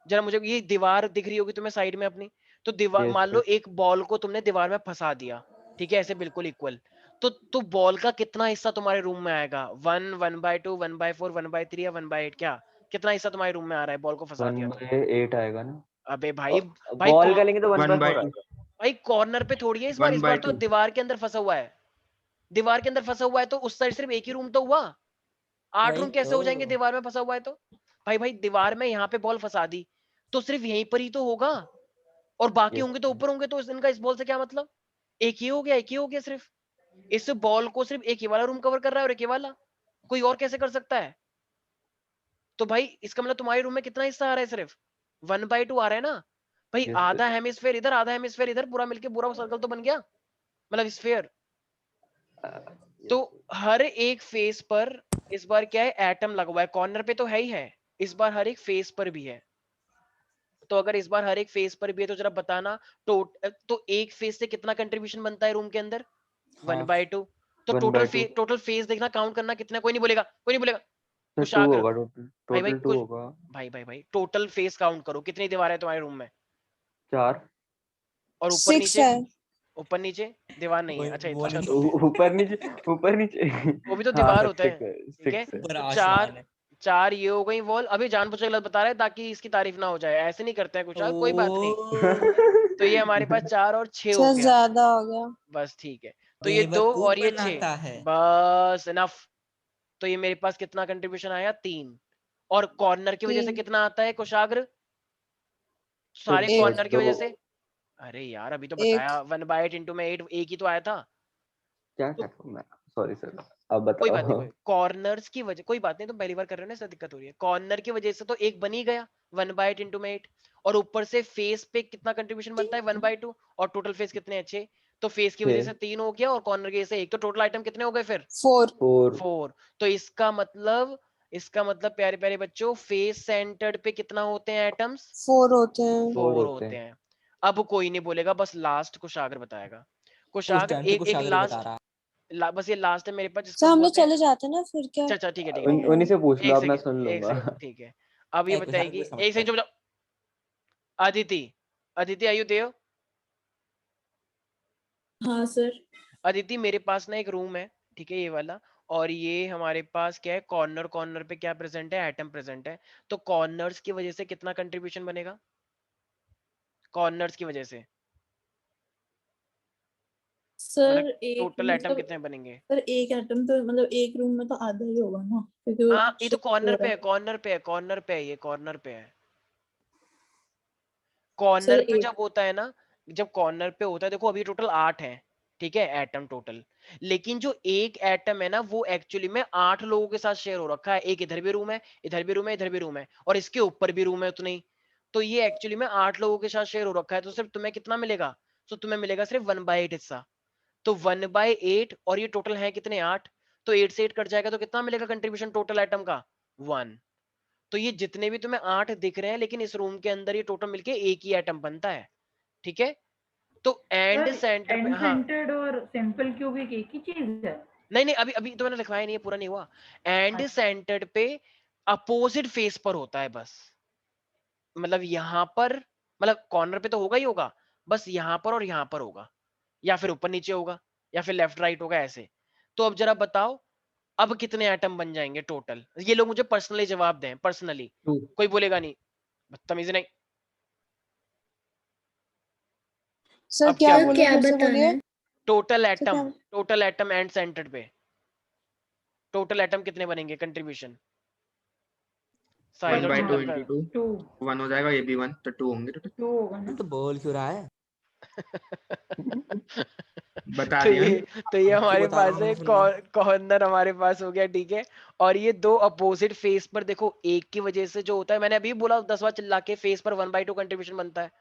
जरा मुझे ये दीवार दिख रही होगी तुम्हें साइड में अपनी, तो दीवार, यस मान लो सर। एक बॉल को तुमने दीवार में फंसा दिया, ठीक है, ऐसे बिल्कुल इक्वल। तो बॉल का कितना हिस्सा तुम्हारे रूम में आएगा? 1 1/2 1/4 1/3 या 1/8? क्या कितना हिस्सा तुम्हारे रूम में आ रहा है बॉल को फंसा दिया तो? 1/8 आएगा ना। अबे भाई, भाई बॉल का लेंगे तो 1/4 1/2। आएगा। भाई कॉर्नर पे थोड़ी है इस बार तो 1/2। दीवार के अंदर फंसा हुआ है। दीवार के अंदर फंसा हुआ है तो उस साइड सिर्फ एक ही रूम तो हुआ, 8 वही रूम कैसे तो। हो जाएंगे दीवार में फंसा हुआ है तो? भाई भाई, दीवार में यहाँ पे बॉल फंसा दी तो सिर्फ यहीं पर ही तो होगा, और बाकी यस होंगे तो ऊपर होंगे, तो इनका इस बॉल से क्या मतलब? एक ही हो गया, एक ही हो गया सिर्फ। इस बॉल को सिर्फ एक ही वाला रूम कवर कर रहा है और एक ही वाला, कोई और कैसे कर सकता है? तो भाई इसका मतलब तुम्हारे रूम में कितना हिस्सा आ रहा है? सिर्फ 1/2 आ रहा है ना भाई। Yes sir. आधा हेमिस्फेयर इधर, आधा हेमिस्फेयर इधर, पूरा मिलके पूरा सर्कल तो बन गया, मतलब स्फेयर। तो हर एक फेस पर इस बार क्या है? एटम लगा हुआ है। कॉर्नर पे तो है ही है, इस बार हर एक फेस पर भी है। तो अगर इस बार हर एक फेस पर भी है तो जरा बताना, तो एक फेस से कितना कंट्रीब्यूशन बनता है रूम के अंदर? 1/2। तो 1/2 टोटल फेस देखना, काउंट करना कितना। कोई नहीं बोलेगा, कोई नहीं बोलेगा। सर। 2 कुशाग्र, होगा टोटल। भाई भाई टोटल 2 कुछ, होगा। भाई टोटल फेस काउंट करो, कितनी दीवार है तुम्हारे रूम में? 4। और ऊपर 6 नीचे? है। ऊपर नीचे दीवार नहीं है, अच्छा वो अच्छा, नहीं तो फिर ऊपर नीचे, ऊपर नीचे। वो भी तो हाँ दीवार सर, होता है, 6 है, ठीक है। 6 है। ऊपर तो चार, आसमान है। चार ये हो गई वॉल। अभी जानबूझ के गलत बता रहे हैं ताकि इसकी तारीफ ना हो जाए, ऐसे नहीं करते हैं कुछ, कोई बात नहीं। ओ तो ये हमारे पास 4 और 6 हो सर गया, ज्यादा हो गया। बस ठीक है। तो ये 2 बेवकूफ और ये 6, बनाता है। बस इनफ। तो ये मेरे पास कितना कंट्रीब्यूशन आया? 3। और कॉर्नर की वजह से 3। कितना आता है कुशाग्र? सर सारे एक। बस कॉर्नर की 2। वजह से? अरे यार अभी तो एक। बताया, 1/8 इंटू में 8, एक ही तो आया था। क्या तो कर रहा हूँ मैं? सॉरी सर, अब कोई बात नहीं, बताओ। कोई कॉर्नर्स की वजह, कोई बात नहीं, तुम पहली बार कर रहे हो ना, इससे दिक्कत हो रही है। कॉर्नर की वजह से तो एक बन ही गया, 1/8 इंटू में 8। और ऊपर से फेस पे कितना कंट्रीब्यूशन बनता है? 1/2। और टोटल फेस कितने? अच्छे। तो फेस की वजह 6। से 3 हो गया और कॉर्नर की वजह से 1, तो टोटल आइटम कितने हो गए फिर? 4। 4। 4। तो इसका मतलब प्यारे प्यारे बच्चों, फेस सेंटर्ड पे कितना होते हैं एटम्स? 4 होते हैं। 4 4 होते होते हैं। हैं। अब कोई नहीं बोलेगा, बस लास्ट कुशाग्र बताएगा। उस कुशाग्र, टाइम से एक कुछ एक आगे बता लास्ट, रहा। बस ये लास्ट है मेरे पास, सर जिसको हम लोग बोलते हैं। चले जाते हैं ना फिर क्या? अच्छा अच्छा, ठीक है ठीक है ठीक उन्हीं से पूछ है, लो, एक अब मैं सेकंड, सुन एक लूंगा। सेकंड, ठीक है। अब ये कुछ आगे बताएगी, भी एक समझता है। सेकंड चुप जाओ। अदिति, अदिति आयु देव। हाँ सर। अदिति, मेरे पास ना एक रूम है, ठीक है, ये वाला। और ये हमारे पास क्या है? कॉर्नर, कॉर्नर पे क्या प्रेजेंट है? एटम प्रेजेंट है। तो कॉर्नर्स की वजह से कितना कंट्रीब्यूशन बनेगा? कॉर्नर्स की वजह से मतलब सर एक टोटल एटम मतलब, कितने बनेंगे? सर एक एटम तो मतलब एक रूम में तो आधा ही होगा ना, क्योंकि वो हाँ, ये तो shift हो कॉर्नर पे रहा है, है। कॉर्नर पे है, कॉर्नर पे है, ये कॉर्नर पे है। सर कॉर्नर पे एक। जब होता है ना, जब कॉर्नर पे होता है, देखो अभी टोटल 8 है, ठीक है, एटम टोटल। लेकिन जो एक एटम है ना, वो एक्चुअली में 8 लोगों के साथ शेयर हो रखा है। एक इधर भी रूम है, इधर भी रूम है, इधर भी रूम है, और इसके ऊपर भी रूम है उतने ही। तो ये एक्चुअली में 8 लोगों के साथ शेयर हो रखा है। तो सिर्फ तुम्हें कितना मिलेगा? तो तुम्हें मिलेगा सिर्फ 1/8 हिस्सा। तो 1/8 और ये टोटल है कितने 8, तो 8 से 8 कट जाएगा तो कितना मिलेगा कंट्रीब्यूशन टोटल एटम का 1। तो ये जितने भी तुम्हें 8 दिख रहे हैं लेकिन इस रूम के अंदर ये टोटल मिलके एक ही एटम बनता है, ठीक है। तो एंड सेंटर पे, हाँ सेंटर्ड और सिंपल क्यूबिक एक ही चीज है। नहीं नहीं अभी अभी तो मैंने लिखवाया नहीं है, पूरा नहीं हुआ। एंड सेंटर्ड पे अपोजिट फेस पर होता है बस, मतलब यहाँ पर, मतलब कॉर्नर पे तो होगा ही होगा, बस यहाँ पर और यहाँ पर होगा, या फिर ऊपर नीचे होगा, या फिर लेफ्ट राइट होगा ऐसे। तो अब जरा बताओ अब कितने एटम बन जाएंगे टोटल, ये लोग मुझे पर्सनली जवाब दें, पर्सनली, कोई बोलेगा नहीं, बदतमीजी नहीं। सर अब क्या क्या बोले, क्या फिर से बताना बोलिए। है? टोटल तो एटम, क्या टोटल एटम एंड सेंटर्ड पे टोटल एटम कितने बनेंगे कंट्रीब्यूशन? साहिल 1 और बाई चिंतन 2 का इंटू 2 1 हो जाएगा, ये भी 1, तो 2 होंगे टोटल। 2 होगा ना। तो बोल क्यों रहा है? बता तो दिया ये ना। तो ये अब क्यों हमारे बता रहा पास हूँ है मैं सुनूंगा। कॉर्नर हमारे पास हो गया, ठीक है। और ये दो अपोजिट फेस पर देखो, एक की वजह से जो होता है, मैंने अभी बोला 10 बार चिल्ला के, फेस पर 1/2 कंट्रीब्यूशन बनता है।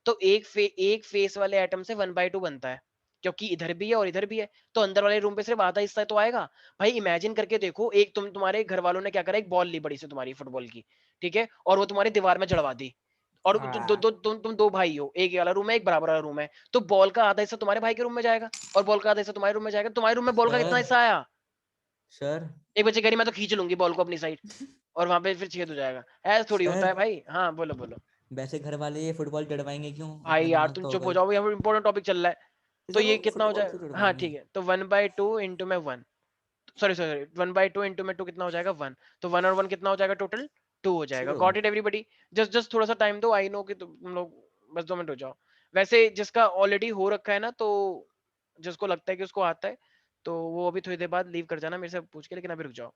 तो एक फेस वाले एटम से 1/2 बनता है, क्योंकि इधर भी है और इधर भी है, तो अंदर वाले रूम पे सिर्फ आधा हिस्सा तो आएगा। भाई इमेजिन करके देखो, एक तुम्हारे घर वालों ने क्या करा, एक बॉल ली बड़ी सी तुम्हारी फुटबॉल की, ठीक है, और वो तुम्हारी दीवार में जड़वा दी, और तुम दो भाई हो, एक ये वाला रूम है एक बराबर वाला रूम है, तो बॉल का आधा हिस्सा तुम्हारे भाई के रूम में जाएगा और बॉल का आधा हिस्सा तुम्हारे रूम में जाएगा। तुम्हारे रूम में बॉल का कितना सर हिस्सा आया? सर एक बच्चे कह रही मैं तो खींच लूंगी बॉल को अपनी साइड, और वहां पे फिर छेद हो जाएगा। ऐसा थोड़ी होता है सर भाई। हाँ बोलो बोलो। वैसे घर वाले ये फुटबॉल जड़वाएंगे क्यों? भाई अपना यार दिमाग तुम खाओ चुप हो भाई। जाओ, भाई यहाँ इंपॉर्टेंट टॉपिक चल रहा है। तो तो सर ये वो कितना हो फुटबॉल जाए, क्यों हाँ जड़वाएंगे? ठीक है, तो 1/2 इंटू में 1, सॉरी सॉरी 1/2 इंटू में 2 कितना हो जाएगा 1, तो 1 और 1 कितना हो जाएगा टोटल 2 हो जाएगा। True. Got it everybody? Just just थोड़ा सा टाइम दो, आई नो कि तुम लोग बस 2 मिनट हो जाओ। वैसे जिसका ऑलरेडी हो रखा है ना, तो जिसको लगता है कि उसको आता है, तो वो अभी थोड़ी देर बाद लीव कर जाना मेरे से पूछ के, लेकिन अभी रुक जाओ,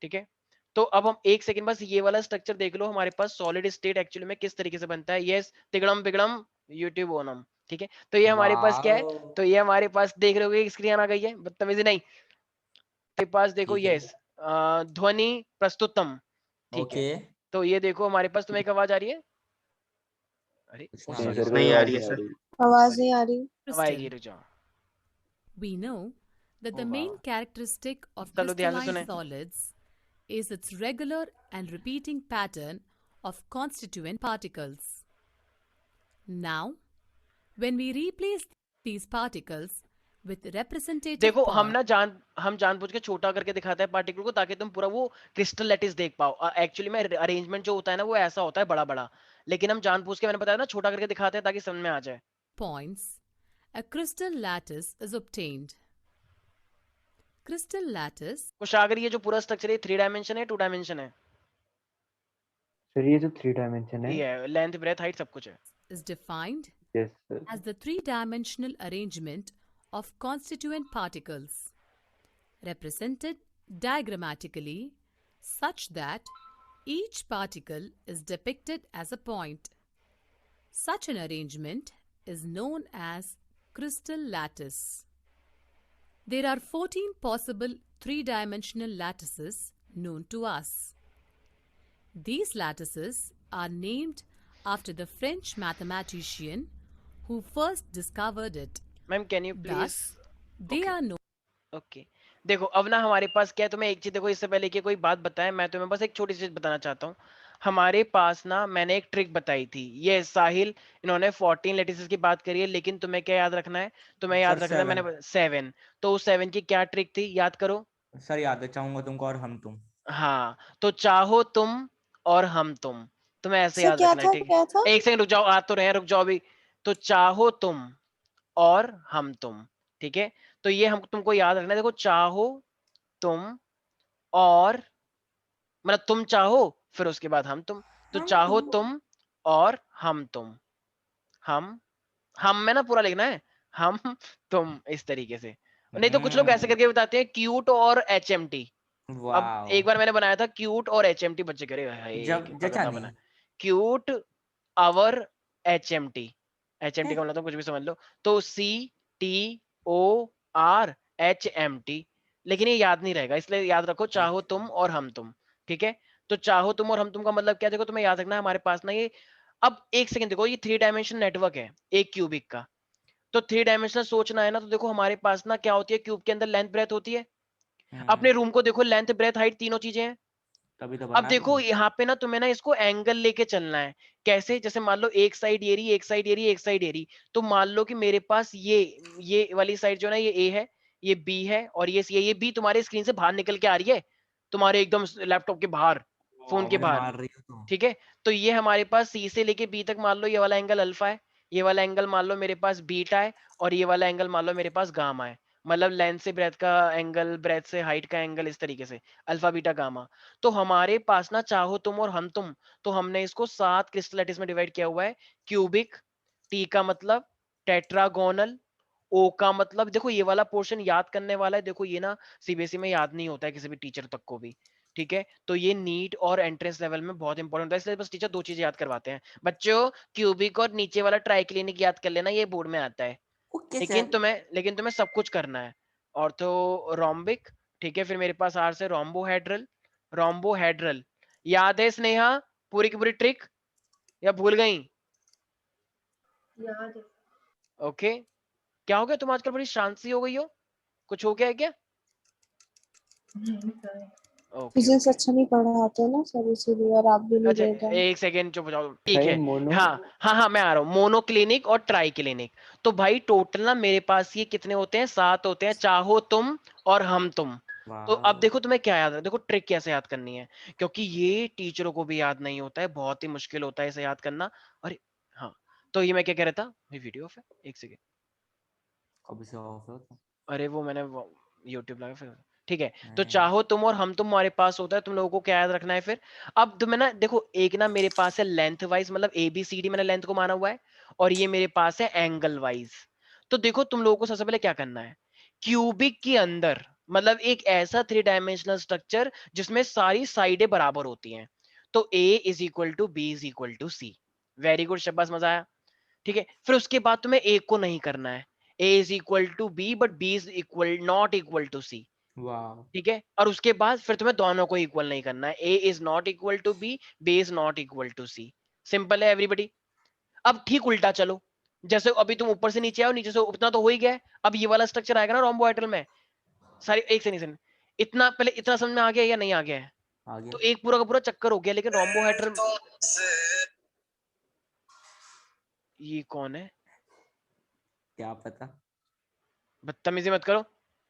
ठीक है। तो अब हम एक सेकंड बस ये वाला स्ट्रक्चर देख लो, हमारे पास सॉलिड स्टेट एक्चुअली में किस तरीके से बनता है। यस तिगड़म बिगड़म यूट्यूब ओनम, ठीक है। तो ये हमारे पास क्या है, वाओ तो ये हमारे पास देख रहे हो स्क्रीन आ गई है, बदतमीजी नहीं। के पास देखो ठीक है। यस ध्वनि प्रस्तुतम, ठीक है। ओके तो ये देखो हमारे पास, तुम्हें एक आवाज आ रही है? अरे कुछ ओ ना नहीं सॉरी सर, सॉरी, नहीं कोई आ आवाज रही है नहीं आ सर। रही। आवाज सॉरी, नहीं आ रही। अब आएगी, रुक जाओ। We know that the O main वाह, characteristic of चलो ध्यान से crystalline सुने। solids is its regular and repeating pattern of constituent particles. Now, when we replace these particles with representative देखो हम points, ना हम जानबूझ के छोटा करके दिखाते हैं पार्टिकल को, ताकि तुम पूरा वो क्रिस्टल लैटिस देख पाओ। एक्चुअली में अरेंजमेंट जो होता है ना, वो ऐसा होता है बड़ा बड़ा, लेकिन हम जानबूझ के, मैंने बताया ना, छोटा करके दिखाते हैं ताकि समझ में आ जाए। a crystal lattice is obtained. Crystal lattice Kushagra ये जो पूरा स्ट्रक्चर है 3 डायमेंशन है 2 डायमेंशन है? सर ये जो 3 डायमेंशन है। ये लेंथ ब्रेथ हाइट सब कुछ है। is defined yes sir. as the three-dimensional arrangement of constituent particles, represented diagrammatically such that each particle is depicted as a point. Such an arrangement is known as crystal lattice. There are 14 possible three-dimensional lattices known to us. These lattices are named after the French mathematician who first discovered it. Ma'am can you please? Thus, they are known. Okay देखो अब ना हमारे पास क्या है, तुम्हें एक चीज देखो, इससे पहले कि कोई बात बताए, मैं तुम्हें बस एक छोटी सी चीज बताना चाहता हूँ। हमारे पास ना मैंने एक ट्रिक बताई थी, ये साहिल इन्होंने 14 लेटिसेस की बात करी है, लेकिन तुम्हें क्या याद रखना है, तुम्हें याद सर रखना है 7 मैंने 7, तो उस 7 की क्या ट्रिक थी याद करो। सर याद है, चाहूंगा तुमको और हम तुम। हाँ तो चाहो तुम और हम तुम, तुम्हें ऐसे सर याद क्या रखना है, था, ठीक क्या था? है। एक सेकंड रुक जाओ, आ तो रहे हैं, रुक जाओ अभी। तो चाहो तुम और हम तुम, ठीक है। तो ये हम तुमको याद रखना है, देखो चाहो तुम और, मतलब तुम चाहो फिर उसके बाद हम तुम, तो चाहो तुम और हम तुम, हम में ना पूरा लिखना है, हम तुम, इस तरीके से। नहीं तो कुछ लोग ऐसे करके बताते हैं क्यूट और HMT। अब वाओ एक बार मैंने बनाया था क्यूट और HMT, बच्चे करे जब जचा पगला नहीं। बना क्यूट और HMT, HMT का मतलब तुम कुछ भी समझ लो, तो CTORHMT, लेकिन ये याद नहीं रहेगा, इसलिए याद रखो चाहो तुम और हम तुम, ठीक है। तो चाहो तुम और हम तुम का मतलब क्या, देखो तुम्हें याद रखना है हमारे पास ना ये, अब एक सेकंड देखो, ये 3 डायमेंशन नेटवर्क है एक क्यूबिक का, तो 3 डायमेंशनल सोचना है ना, तो देखो हमारे पास ना क्या होती है, क्यूब के अंदर लेंथ ब्रेथ होती है। अपने रूम को देखो, लेंथ ब्रेथ हाइट तीनों चीजें हैं। तभी तो अब बना रही देखो हूँ। यहाँ पे ना तुम्हें ना इसको एंगल लेके चलना है। कैसे? जैसे मान लो एक साइड ये रही, एक साइड ये रही, एक साइड ये रही, तो मान लो कि मेरे पास ये वाली साइड जो है ना, ये ए है, ये बी है, और ये बी तुम्हारे स्क्रीन से बाहर निकल के आ रही है, तुम्हारे एकदम लैपटॉप के बाहर, फोन के अगर बाहर। मार रही हो तो ठीक है, तो ये हमारे पास सी से लेके बी तक मान लो ये वाला एंगल अल्फा है, ये वाला एंगल मान लो मेरे पास बीटा है, और ये वाला एंगल मान लो मेरे पास गामा है। मतलब लेंथ से ब्रेथ का एंगल, ब्रेथ से हाइट का एंगल, इस तरीके से अल्फा बीटा गामा। तो हमारे पास ना चाहो तुम और हम तुम, तो हमने इसको 7 क्रिस्टल में डिवाइड किया हुआ है। क्यूबिक, टी का मतलब टेट्रागोनल, ओ का मतलब, देखो ये वाला पोर्शन याद करने वाला है, देखो ये ना सीबीएसई में याद नहीं होता है किसी भी टीचर तक को भी। ठीक है, तो ये नीट और एंट्रेंस लेवल में बहुत इंपॉर्टेंट होता है, इसलिए बस टीचर 2 चीजें याद करवाते हैं बच्चों, क्यूबिक और नीचे वाला ट्राइक्लिनिक याद कर लेना, ये बोर्ड में आता है। ओके लेकिन तुम्हें सब कुछ करना है। ऑर्थो रोम्बिक, ठीक है, फिर मेरे पास आर से रोम्बोहेड्रल। रोम्बोहेड्रल याद है स्नेहा पूरी की पूरी ट्रिक, या भूल गई? याद है। ओके, क्या हो गया, तुम आजकल बड़ी शांत सी हो गई हो, कुछ हो गया है क्या? नहीं सर। ओके फिजिक्स ओके, अच्छा नहीं पढ़ाते ना सर, इसीलिए, और आप भी नहीं अच्छा दे रहे। एक सेकेंड चुप हो जाओ, ठीक भाई है। मोनो हाँ मैं आ रहा हूँ, मोनो क्लिनिक और ट्राई क्लिनिक। तो भाई टोटल ना मेरे पास ये कितने होते हैं, 7 होते हैं, चाहो तुम और हम तुम। तो वाह अब देखो तुम्हें क्या याद है, देखो ट्रिक कैसे याद करनी है, क्योंकि ये टीचरों को भी याद नहीं होता है, बहुत ही मुश्किल होता है इसे याद करना। अरे हाँ, तो ये मैं क्या कह रहा था, भाई वीडियो ऑफ है, एक सेकेंड। कब से ऑफ है तो अरे वो मैंने यूट्यूब लगा फिर, ठीक है। तो नहीं। चाहो तुम और हम तुम हमारे पास होता है, तुम लोगों को क्या याद रखना है फिर। अब तुम्हें ना देखो, एक ना मेरे पास है लेंथ वाइज, मतलब ए बी सी डी मैंने लेंथ को माना हुआ है, और ये मेरे पास है एंगल वाइज। तो देखो तुम लोगों को सबसे पहले क्या करना है, क्यूबिक के अंदर, मतलब एक ऐसा 3 डायमेंशनल स्ट्रक्चर जिसमें सारी साइडें बराबर होती हैं, तो a is equal to B is equal to c. Very good, शाबाश, मजा आया। ठीक है, फिर उसके बाद तुम्हें ए को नहीं करना है, ए is equal to b but b is equal not equal to c. वाह ठीक है, और उसके बाद फिर तुम्हें दोनों को इक्वल नहीं करना है, ए is not equal to B is not equal to C. Simple है एवरीबडी। अब ठीक उल्टा चलो, जैसे अभी तुम ऊपर से नीचे आओ, नीचे से उतना तो हो ही गया है, अब ये वाला स्ट्रक्चर आएगा ना रोम्बोहेड्रल में, सारी एक से नहीं, इतना पहले इतना समझ में आ गया या नहीं आ गया है? आगे तो एक पूरा का पूरा चक्कर हो गया, लेकिन रोम्बोहेड्रल, ये कौन है, क्या पता, बदतमीजी मत करो।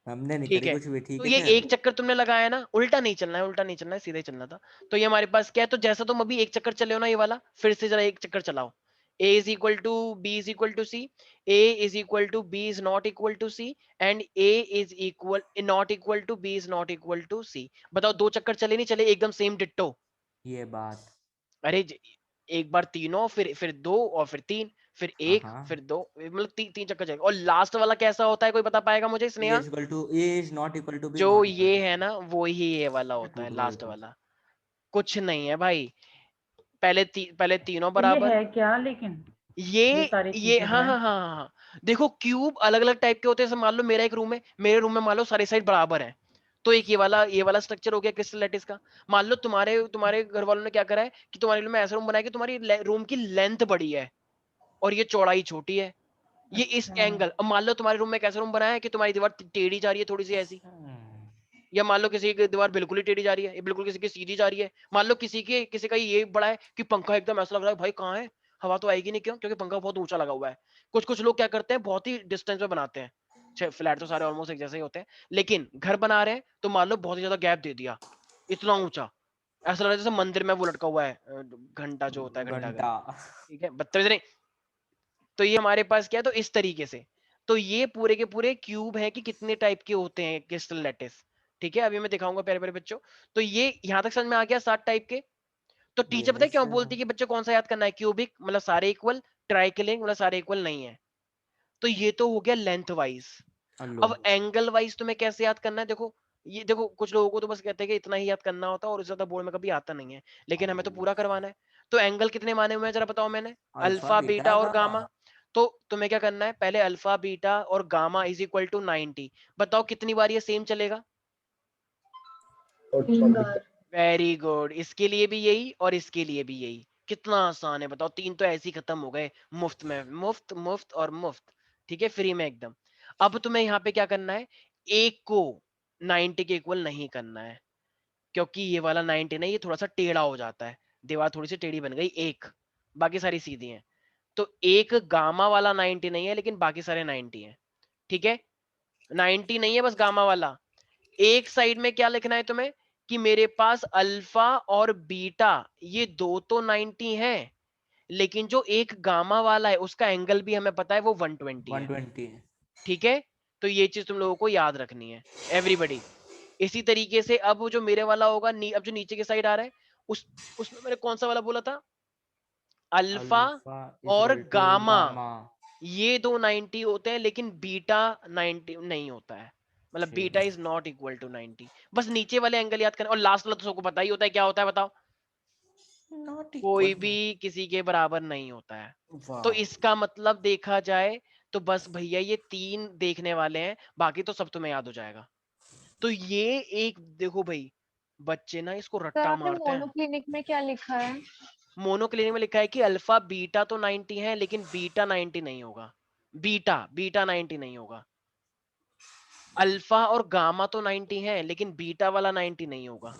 हमने नहीं ठीक करी है, कुछ भी। ठीक तो है ये फिर एक चक्कर तुमने लगाया ना, उल्टा नहीं चलना है, उल्टा नहीं चलना है, सीधे चलना था। तो ये हमारे पास क्या है, तो जैसा तुम अभी एक चक्कर चले हो ना, ये वाला फिर से जरा एक चक्कर चलाओ। a is equal to b is equal to c, a is equal to b is not equal to c, and a is equal not equal to b is not equal to c। बताओ, 2 चक्कर चले नहीं चले, एकदम same ditto. ये बात। अरे एक बार तीनों, फिर 2, और फिर 3, फिर 1, हाँ फिर 2, मतलब 3 चक्कर जाएगा। और लास्ट वाला कैसा होता है, कोई बता पाएगा मुझे, ए Sneha? Is equal to A is not equal to B जो नॉट इक्वल ये टू है ना, वो ही ये वाला होता है, टूट गए लास्ट तो। वाला। कुछ नहीं है भाई, पहले तीनों तो ये बराबर, है क्या लेकिन, ये सारी ये चीजें जो हाँ है? हाँ हाँ हाँ हाँ। देखो क्यूब अलग अलग टाइप के होते हैं, जैसे मान लो मेरा एक रूम है, मेरे रूम में मान लो सारी साइड बराबर है, तो एक ये वाला स्ट्रक्चर हो गया क्रिस्टल लैटिस का। मान लो तुम्हारे घर वालों ने क्या करा है कि तुम्हारे रूम में ऐसा रूम बनाया कि तुम्हारी रूम की लेंथ बड़ी है और ये चौड़ाई छोटी है, ये इस अच्छा। एंगल। अब मान लो तुम्हारे रूम में एक ऐसा रूम बनाया है कि तुम्हारी दीवार टेढ़ी जा रही है थोड़ी सी ऐसी, या मान लो किसी की दीवार बिल्कुल ही टेढ़ी जा रही है, ये बिल्कुल किसी की सीधी जा रही है। मान लो किसी का ये बड़ा है कि पंखा एकदम ऐसा लग रहा है भाई कहाँ है, हवा तो आएगी नहीं, क्यों? क्योंकि पंखा बहुत ऊंचा लगा हुआ है। कुछ कुछ लोग क्या करते हैं, बहुत ही डिस्टेंस में बनाते हैं, फ्लैट तो सारे ऑलमोस्ट एक जैसे ही होते हैं, लेकिन घर बना रहे हैं तो मान लो बहुत ही ज्यादा गैप दे दिया, इतना ऊंचा, ऐसा लग रहा है जैसे मंदिर में वो लटका हुआ है घंटा, जो होता है घंटा घर। घंटा। ठीक है, बदतमीज नहीं। तो ये हमारे पास क्या है, तो इस तरीके से, तो ये पूरे के पूरे क्यूब है कि कितने टाइप के होते हैं क्रिस्टल लैटिस। ठीक है, अभी मैं दिखाऊंगा प्यारे प्यारे बच्चों। तो ये यहाँ तक समझ में आ गया 7 टाइप के। तो टीचर पता है यस क्यों बोलती है कि बच्चों कौन सा याद करना है, क्यूबिक मतलब सारे इक्वल, ट्राइकिलिंग मतलब सारे इक्वल नहीं है। तो ये तो हो गया लेंथ वाइज। हेलो। अब एंगल वाइज तुम्हें कैसे याद करना है, देखो ये देखो, कुछ लोगों को तो बस कहते हैं कि इतना ही याद करना होता है और उससे ज्यादा बोर्ड में कभी आता नहीं है, लेकिन हमें तो पूरा करवाना है। तो एंगल कितने माने हुए हैं जरा बताओ मैंने, अल्फा अल्फा बीटा बीटा और गामा। गामा। तो तुम्हें क्या करना है, पहले अल्फा बीटा और गामा इज इक्वल टू 90। बताओ कितनी बार ये सेम चलेगा? 3 बार। वेरी गुड, इसके लिए भी यही और इसके लिए भी यही। कितना आसान है बताओ, 3 तो ऐसे ही खत्म हो गए मुफ्त में, मुफ्त मुफ्त और मुफ्त। ठीक है, फ्री में एकदम। अब तुम्हें यहाँ पे क्या करना है, एक को 90 के इक्वल नहीं करना है, क्योंकि ये वाला 90 ना, ये थोड़ा सा टेढ़ा हो जाता है, दीवार थोड़ी सी टेढ़ी बन गई एक, बाकी सारी सीधी हैं। तो एक गामा वाला 90 नहीं है, लेकिन बाकी सारे 90 हैं, ठीक है। 90 नहीं है बस गामा वाला। एक साइड में क्या लिखना है तुम्हें कि मेरे पास अल्फा और बीटा ये दो तो 90 हैं, लेकिन जो एक गामा वाला है उसका एंगल भी हमें पता है वो 120 है, 120 है। ठीक है। तो ये चीज तुम लोगों को याद रखनी है एवरीबडी। इसी तरीके से अब वो जो मेरे वाला होगा अब जो नीचे की साइड आ रहा है उसमें मैंने कौन सा वाला बोला था, अल्फा और इक्वल टू गामा, गामा। ये दो 90 होते हैं, लेकिन बीटा 90 नहीं होता है, मतलब ठीक बीटा है। Is not equal to 90। बस नीचे वाले एंगल याद करना, और लास्ट वाला तो सबको पता ही होता है क्या होता है, बताओ। कोई भी किसी के बराबर नहीं होता है। तो इसका मतलब देखा जाए तो बस भैया ये 3 देखने वाले हैं, बाकी तो सब तुम्हें याद हो जाएगा। तो ये एक देखो भाई, बच्चे ना इसको सर रट्टा आपने मारते हैं। मोनोक्लिनिक में क्या लिखा है? मोनोक्लिनिक में लिखा है कि अल्फा बीटा तो 90 है, लेकिन बीटा 90 नहीं होगा, बीटा बीटा 90 नहीं होगा। अल्फा और गामा तो 90 है, लेकिन बीटा वाला 90 नहीं होगा,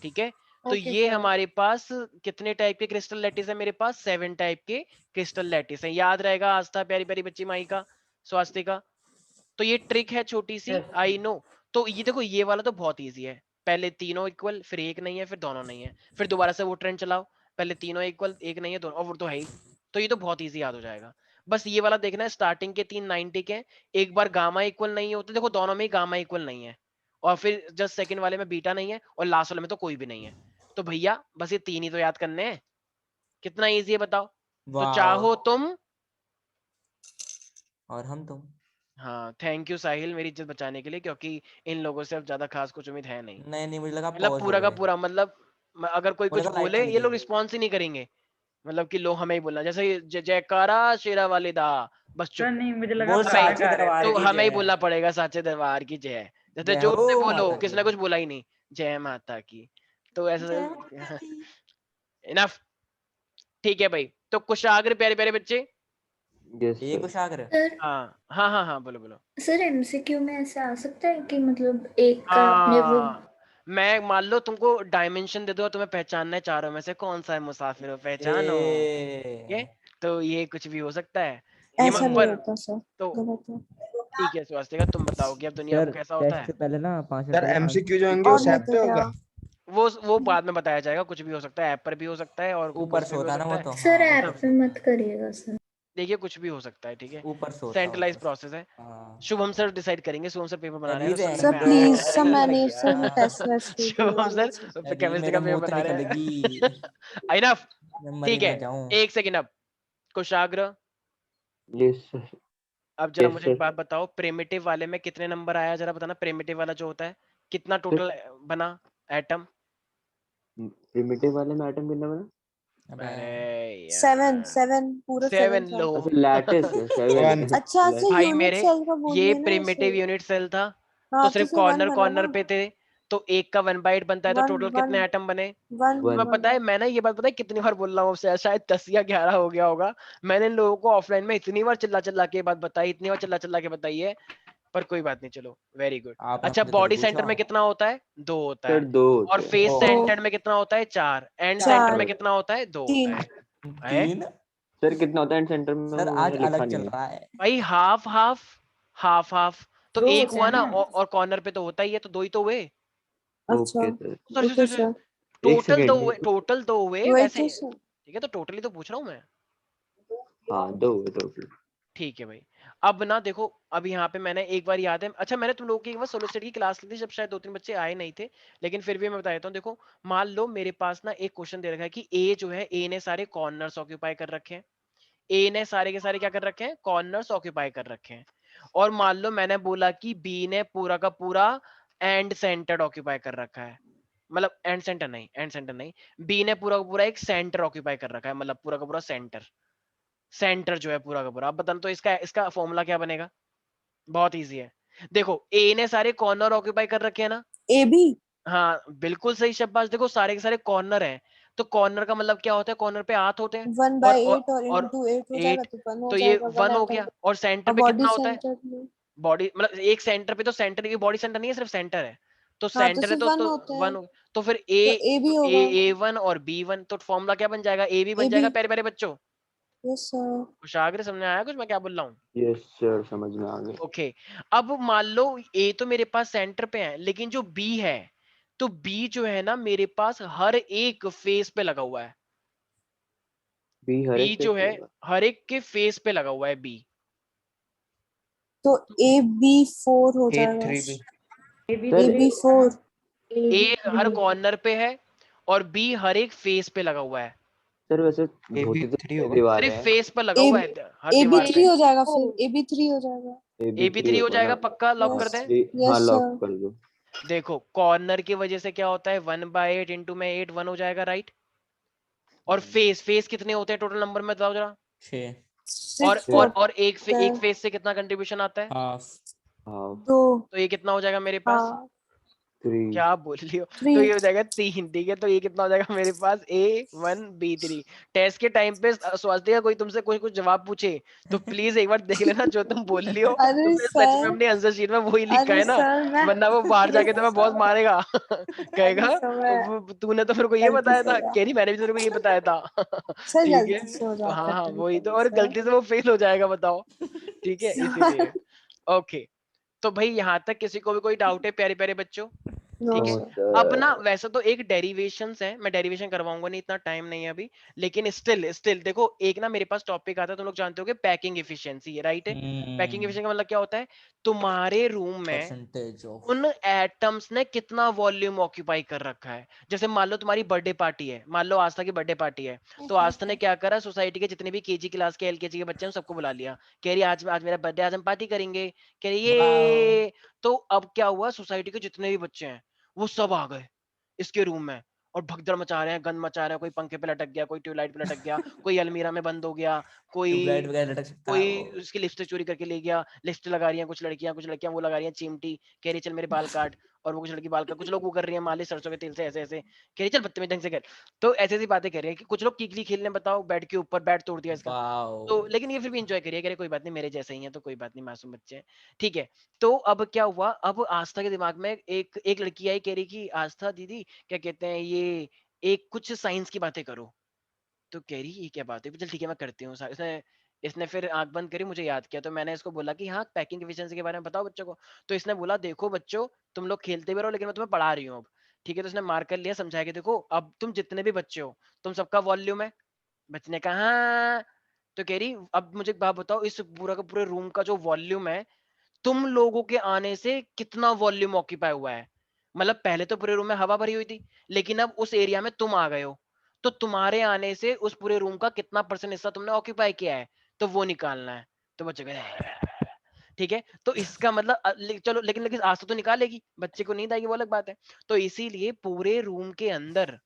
ठीक है। तो ओके ये सर। हमारे पास कितने टाइप के क्रिस्टल लैटिस है, मेरे पास 7 टाइप के क्रिस्टल लैटिस है। याद रहेगा आस्था, प्यारी प्यारी बच्ची माइका, स्वास्तिका। तो ये ट्रिक है छोटी सी, आई नो। तो ये देखो, ये वाला तो बहुत इजी है, पहले तीनों इक्वल, फिर एक नहीं है, फिर दोनों नहीं है, फिर दोबारा से वो ट्रेंड चलाओ, पहले तीनों इक्वल, एक नहीं है, दोनों, और वो तो है ही। तो ये तो बहुत इजी याद हो जाएगा। बस ये वाला देखना है, स्टार्टिंग के 3 90 के हैं, एक बार गामा इक्वल नहीं होते, देखो दोनों में ही गामा इक्वल नहीं है, और फिर जस्ट सेकंड वाले में बीटा नहीं है, और लास्ट वाले में तो कोई भी नहीं है। तो भैया बस ये 3 ही तो याद करने हैं, कितना इजी है बताओ। तो चाहो तुम, और हम तुम। हाँ थैंक यू साहिल मेरी इज्जत बचाने के लिए, क्योंकि इन लोगों से अब ज्यादा खास कुछ उम्मीद है नहीं। नहीं मुझे लगा मतलब पॉज हो पूरा का गए। पूरा, मतलब अगर कोई मुझे कुछ लगा लाइट बोले चली ये लोग गई। रिस्पॉन्स ही नहीं करेंगे, मतलब कि लो हमें ही बोलना, जैसे जयकारा शेरा वालिदा, बस चुप। नहीं मुझे लगा बोल हमें साचे दरबार तो की हमें ही जय। बोलना पड़ेगा साचे दरबार की जय, जैसे जय जोर से हो बोलो, माता की। किसने कुछ बोला ही नहीं, जय माता की। तो ऐसा इनफ, ठीक है भाई। तो कुशाग्र प्यारे प्यारे बच्चे, यस ये सर। कुशाग्र। सर हाँ बोलो बोलो। सर एमसीक्यू में ऐसा आ सकता है कि मतलब एक का आपने वो मैं मान लो तुमको डायमेंशन दे दो, तुम्हें पहचानना है चारों में से कौन सा है मुसाफिर, पहचानो, ये तो ये कुछ भी हो सकता है। ये ऐसा नहीं पर होता सर, तो गलत है। ठीक है स्वास्थ्य तुम बताओ कि अब दुनिया में कैसा होता है। से पहले ना 5 मिनट सर पहले एमसीक्यू जो होंगे वो और नहीं सैप तो पे क्या। होगा। वो बाद में बताया जाएगा, कुछ भी हो सकता है, ऐप पर भी हो सकता है, और ऊपर क्विज से में भी हो होता है ना सकता वो है। तो। सर हाँ, ऐप पे मत करिएगा सर। देखिए कुछ भी हो सकता है, ठीक है, ऊपर से होता है सेंट्रलाइज ऊपर से। प्रोसेस है। हाँ। शुभम सर डिसाइड करेंगे, शुभम सर पेपर बना रहे अभी हैं तो रैंक सर मैं आ प्लीज जाऊंगा। सर, मैंने सर हाँ। टेस्ट वेस्ट शुभम सर अभी केमिस्ट्री मेरे का पेपर मुंह से बना रहे निकलेगी। हैं। इनफ, मैं ठीक मरी है, ना जाऊं। एक सेकंड। अब कुशाग्र, यस सर। अब जरा यस मुझे एक सर। बात बताओ, प्रिमिटिव वाले में कितने नंबर आया, जरा बताना। प्रिमिटिव वाला जो होता है कितना टोटल बना एटम? प्रिमिटिव वाले में एटम कितना बना? अरे 7 पूरा 7 7 था। लो। अच्छा लैटिस है 7। अच्छा अच्छा, भाई यूनिट मेरे, सेल का बोल ये दिया ना प्रिमिटिव ऐसे। यूनिट सेल था, तो हाँ तो सिर्फ फिर 1 कॉर्नर बना कॉर्नर ना। पे थे, तो एक का 1 बाइट बनता है, तो 1 टोटल 1 कितने एटम बने? 1 तुम्हें 1। पता है, मैं ना ये बात पता है कितनी बार बोल रहा हूँ, शायद 10 या 11 हो गया होगा। मैंने इन लोगों को ऑफलाइन में इतनी बार चिल्ला चिल्ला के बात बताई, इतनी बार चिल्ला चिल्ला के बताई है, पर कोई बात नहीं, चलो वेरी गुड। आपने अच्छा, मुझे कभी बॉडी सेंटर पूछा? में कितना होता है? 2 होता सर है। 2 और होते हैं। फेस ओ, सेंटर में कितना होता है? 4। एंड सेंटर में 4 कितना होता है? 2 होता 3। है। हैं? 3। सर कितना होता है सेंटर में? सर वो आज मैंने लिखा अलग चल नहीं है। रहा है। भाई हाफ हाफ, हाफ हाफ, तो 2 एक होते हुआ हैं ना, ना। और कॉर्नर पे तो होता ही है, तो 2 ही तो हुए। अच्छा okay sir. Sorry okay sorry, sir. एक टोटल 2 सेकेंड। हुए, टोटल 2 हुए वही वैसे। तो सर। ठीक है, तो टोटली तो पूछ रहा हूँ मैं। हाँ 2 हुए टोटल। ठीक है भाई। अब ना देखो, अब यहाँ पे मैंने एक बार याद है, अच्छा मैंने तुम लोगों की एक बार सोलो स्टेट की क्लास ली थी, जब शायद 2-3 बच्चे आए नहीं थे, लेकिन फिर भी मैं बता देता हूँ। देखो, मान लो मेरे पास ना एक क्वेश्चन दे रखा है कि ए जो है, ए ने सारे कॉर्नर्स ऑक्यूपाई कर रखे हैं, ए ने सारे के सारे क्या कर रखे हैं? कॉर्नर्स ऑक्यूपाई कर रखे हैं। और मान लो मैंने बोला कि बी ने पूरा का पूरा एंड सेंटर ऑक्यूपाई कर रखा है, मतलब एंड सेंटर नहीं, एंड सेंटर नहीं, बी ने पूरा का पूरा एक सेंटर ऑक्यूपाई कर रखा है, मतलब पूरा का पूरा सेंटर, सेंटर जो है पूरा का पूरा। अब बताना तो इसका इसका फॉर्मूला क्या बनेगा? बहुत इजी है। देखो, ए ने सारे कॉर्नर ऑक्यूपाई कर रखे हैं ना, ए बी। हाँ बिल्कुल सही शाबाश। देखो सारे के सारे कॉर्नर हैं, तो कॉर्नर का मतलब क्या होता है, कॉर्नर पे 8 होते हैं 1 by और 8 और और into 8 हो जाएगा 8, तो 1 हो तो ये जाएगा 1 हो atom गया। पे। और सेंटर और पे बॉडी कितना होता है, सेंटर में बॉडी मतलब एक सेंटर पे, तो सेंटर ये बॉडी सेंटर नहीं है, सिर्फ सेंटर है, तो हाँ तो सेंटर है सिर्फ 1 होता है 1, तो फिर तो ए, A भी तो होगा। A1 और B1, तो फॉर्मूला क्या बन जाएगा, ए भी बन AB जाएगा प्यारे प्यारे बच्चों। Yes sir. कुशाग्र समझ में आया कुछ मैं क्या बोल रहा हूँ? यस सर, समझ में आ गए। ओके, अब मान लो ए तो मेरे पास सेंटर पे है, लेकिन जो बी है, तो बी जो है ना मेरे पास हर एक फेस पे लगा हुआ है। बी हर बी एक जो पे है होगा। हर एक के फेस पे लगा हुआ है बी। तो AB4 हो जाएगा A3B सर AB4 ए हर कॉर्नर पे है और बी हर एक फेस पे लगा हुआ है, सर वैसे होती तो AB3 होगा। दीवार सिर्फ है। फेस पर लगा A हुआ है हर दीवार पे। AB3 हो जाएगा फिर AB3 हो जाएगा। AB3 AB3 हो होगा जाएगा, ना। पक्का लॉक यस करते हैं। हाँ यस लॉक सर। कर दो। देखो कॉर्नर की वजह से क्या होता है, 1/8 इंटू में 8 1 हो जाएगा, राइट। और फेस कितने होते हैं टोटल नंबर में बताओ जरा। 6 और सिक्स और होता और एक है फेस से कितना कंट्रीब्यूशन आता है, हाफ हाँ 2 तो ये कितना हो जाएगा मेरे पास, हाँ 3 क्या बोल रही हो, 3 तो ये हो जाएगा 3, ठीक है। तो ये कितना हो जाएगा मेरे पास A1B3। टेस्ट के टाइम पे स्वास्थ्य का कोई तुमसे कुछ जवाब पूछे तो प्लीज एक बार देख लेना जो तुम बोल रही हो अरे तुमने सच में सर अपनी आंसर शीट में वही लिखा अरे है ना, सर मैं वरना वो बाहर जाके तुम्हें बहुत सर मारेगा अरे कहेगा सर मैं तूने तो मेरे को ये गलती बताया से हो था, गया कह रही मैंने भी तेरे को ये बताया था सर ठीक है। गलती से हो तो जाता हाँ है हाँ कभी वही तो, कभी और सर गलती से वो फेल हो जाएगा बताओ, ठीक है सर इसीलिए। ओके, तो भाई यहाँ तक किसी को भी कोई डाउट है प्यारे प्यारे बच्चों, नो ठीक है। सर अब ना वैसे तो एक डेरिवेशंस है, मैं डेरिवेशन करवाऊंगा नहीं, इतना टाइम नहीं है अभी, लेकिन स्टिल देखो एक ना मेरे पास टॉपिक आता है, तुम लोग जानते हो कि पैकिंग एफिशिएंसी है, राइट है। पैकिंग एफिशिएंसी का मतलब क्या होता है, तुम्हारे रूम में परसेंटेज ऑफ उन एटम्स ने कितना वॉल्यूम ऑक्यूपाई कर रखा है। जैसे मान लो तुम्हारी बर्थडे पार्टी है, मान लो आस्था की बर्थडे पार्टी है, तो आस्था ने क्या करा, सोसाइटी के जितने भी केजी क्लास के एलकेजी के बच्चे हैं सबको बुला लिया, कह रही आज आज मेरा बर्थडे, आज हम पार्टी करेंगे, कह रही वाओ ये। तो अब क्या हुआ, सोसाइटी के जितने भी बच्चे हैं वो सब आ गए इसके रूम में और भगदड़ मचा रहे हैं, गंद मचा रहे हैं, कोई पंखे पे लटक गया, कोई ट्यूबलाइट पे लटक गया, कोई अलमीरा में बंद हो गया, कोई ट्यूबलाइट वगैरह लटक सकता है कोई वो। उसकी लिपस्टिक चोरी करके ले गया, लिपस्टिक लगा रही हैं कुछ लड़कियां वो लगा रही हैं चिमटी, कह रही चल मेरे बाल काट, और वो कुछ लड़की बाल काट, कुछ लोग वो कर रही हैं मालिश सरसों के तेल से ऐसे ऐसे, कह रही चल बदतमीज ढंग से कर। तो ऐसी ऐसी बातें कर रही है कि कुछ लोग कीकली खेलने, बताओ बेड के ऊपर, बेड तोड़ दिया इसका। तो वाओ लेकिन ये फिर भी एंजॉय करिए, कह रहे कोई बात नहीं मेरे जैसे ही हैं तो कोई बात नहीं, मासूम बच्चे हैं, ठीक है। तो अब क्या हुआ, अब आस्था के दिमाग में एक एक लड़की आई, कह रही कि आस्था दीदी क्या कहते हैं ये, एक कुछ साइंस की बातें करो। तो कह रही ये क्या बात है, चल ठीक है मैं करती हूँ। इसने इसने फिर आंख बंद करी, मुझे याद किया, तो मैंने इसको बोला कि हाँ पैकिंग एफिशिएंसी के बारे में बताओ बच्चों को। तो इसने बोला देखो बच्चों तुम लोग खेलते भी रहो लेकिन मैं तुम्हें पढ़ा रही हूँ अब, ठीक है। तो इसने मार कर लिया, समझाया कि देखो अब तुम जितने भी बच्चे हो तुम सबका वॉल्यूम है। बच्चे ने कहा हाँ। तो कह रही अब मुझे एक बात बताओ, इस पूरा का पूरे रूम का जो वॉल्यूम है तुम लोगों के आने से कितना वॉल्यूम ऑक्यूपाई हुआ है। मतलब पहले तो पूरे रूम में हवा भरी हुई थी, लेकिन अब उस एरिया में तुम आ गए हो, तो तुम्हारे आने से उस पूरे रूम का कितना परसेंट हिस्सा तुमने ऑक्यूपाई किया है, तो वो निकालना है। तो बच्चे कहे ठीक है। तो इसका मतलब चलो लेकिन लेकिन आज तो निकालेगी, बच्चे को नींद आएगी वो अलग बात है। तो इसीलिए पूरे रूम के अंदर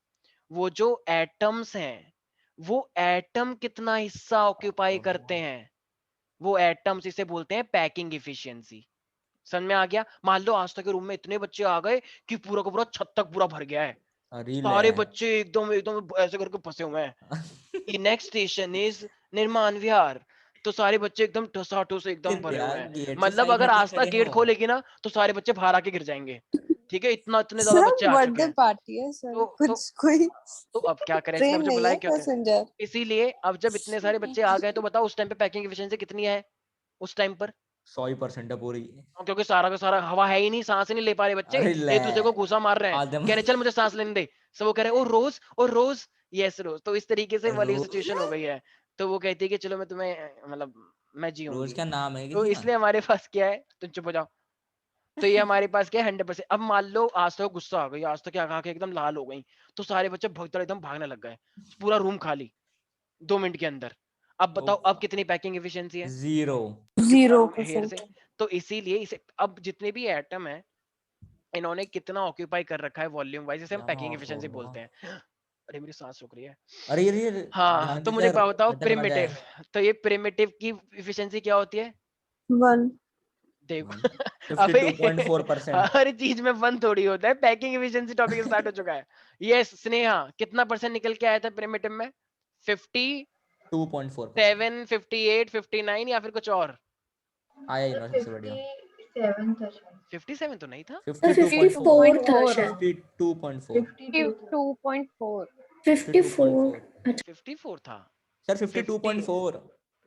वो जो एटम्स हैं वो एटम कितना हिस्सा ऑक्यूपाई करते हैं, वो एटम्स इसे बोलते हैं पैकिंग एफिशिएंसी। समझ में आ गया। मान लो आज तक के रूम में इतने बच्चे आ गए कि पूरा का पूरा छत तक पूरा भर गया है, रील सारे है बच्चे एकदम एकदम ऐसे करके फंसे हुए हैं। नेक्स्ट स्टेशन इज निर्माण विहार, तो सारे बच्चे एकदम ठसाठोस एकदम भरे हुए यार हैं। गेट से मतलब साइड अगर हट के आस्था खड़े गेट हो खोलेगी ना तो सारे बच्चे बाहर आके गिर जाएंगे, ठीक है। इतने ज्यादा सर बच्चे आ चुके बर्थडे हैं। पार्टी है सर तो कुछ कोई अब क्या करें, इसलिए ट्रेन मुझे नहीं बुलाया है क्यों थे। पैसेंजर इसीलिए अब जब इतने सारे बच्चे आ गए तो बताओ उस टाइम पे पैकिंग एफिशिएंसी कितनी है उस टाइम पर। 100% है पूरी। क्योंकि सारा का सारा हवा है ही नहीं, सांस ही नहीं ले पा रहे बच्चे, अरे ले एक दूसरे को घुसा मार रहे हैं, आदम कह रहे चल मुझे सांस लेने दे। सब वो कह रहे ओ रोज ओ रोज, यस रोज। तो इस तरीके से वाली रोज सिचुएशन हो गई है। तो वो कहती है कि चलो मैं तुम्हें मतलब मैं रोज जीऊंगी। क्या नाम है तो किसी का? इसलिए हमारे पास क्या है, तुम चुप हो जाओ। तो ये हमारे पास क्या है 100%। अब मान लो आज तो गुस्सा आ गई, आज तो क्या कहा कि एकदम लाल हो गई, तो सारे बच्चे भगदड़ एकदम भागने लग गए, पूरा रूम खाली 2 मिनट के अंदर। अब बताओ अब कितनी पैकिंग एफिशिएंसी है, 0 पूरा रूम हेयर 0%। से। तो इसीलिए इसे अब जितने भी एटम है इन्होंने कितना ऑक्यूपाई कर रखा है वॉल्यूम वाइज, इसे हम क्या पैकिंग ऑफ एफिशिएंसी होगा? बोलते हैं। अरे मेरी सांस रुक रही है। अरे ये हाँ ध्यान तो से मुझे एक यार बात बताओ बटन मत जाए। प्रिमिटिव, तो ये प्रिमिटिव की एफिशिएंसी क्या होती है 1 देखो अबे 52.4%। हर चीज में 1 थोड़ी होता है, पैकिंग एफिशिएंसी टॉपिक स्टार्ट हो चुका है। यस स्नेहा, कितना परसेंट निकल के आया था प्रिमिटिव में? 50, 2.4 7, 58, 59 या फिर कुछ और? आया यूनिवर्सिटी से बढ़िया। 57 तो नहीं था। 54 था शायद। 52.4 52.4 54 54 था सर 52.4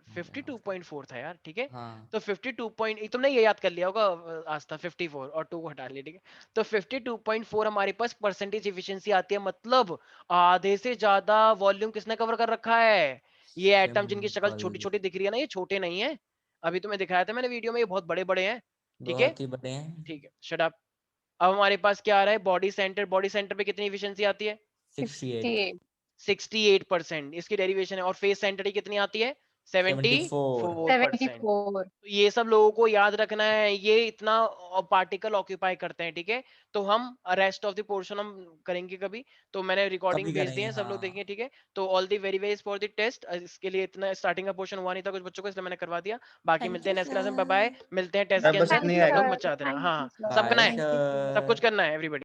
52.4 था यार, ठीक है। हाँ तो 52 पॉइंट, तुमने ये याद कर लिया होगा आस्था, 54 और 2 को हटा लिया, ठीक है। तो 52.4 हमारे पास परसेंटेज एफिशिएंसी आती है, मतलब आधे से ज्यादा वॉल्यूम किसने कवर कर रखा है? ये एटम जिनकी शक्ल Simple. छोटी छोटी दिख रही है ना, ये छोटे नहीं है। अभी तुम्हें दिखाया था मैंने वीडियो में, ये बहुत बड़े बड़े हैं, ठीक है। बहुत ही बड़े हैं। ठीक है, शट अप। अब हमारे पास क्या आ रहा है? बॉडी सेंटर पे कितनी एफिशिएंसी आती है? 68 68%, इसकी डेरिवेशन है। और फेस सेंटर की कितनी आती है? 74%। 74 तो ये सब लोगों को याद रखना है, ये इतना पार्टिकल ऑक्यूपाई करते हैं, ठीक है। तो हम रेस्ट ऑफ द पोर्शन हम करेंगे कभी, तो मैंने रिकॉर्डिंग कभी भेज दी करेंगे है, सब लोग हाँ। देखेंगे, ठीक है। तो all the very best for the test. इसके लिए इतना स्टार्टिंग का पोर्शन हुआ नहीं था कुछ बच्चों को, इसलिए मैंने करवा दिया। बाकी Thank मिलते हैं you, नेक्स्ट क्लास में, sir. Bye bye. मिलते हैं टेस्ट मैं के बस अंदर, इतनी थैंक यू सब लोग सर, मचा देना। थैंक हाँ यू सर, सब करना बाय है, Thank you, sir. सब कुछ करना है एवरीबॉडी।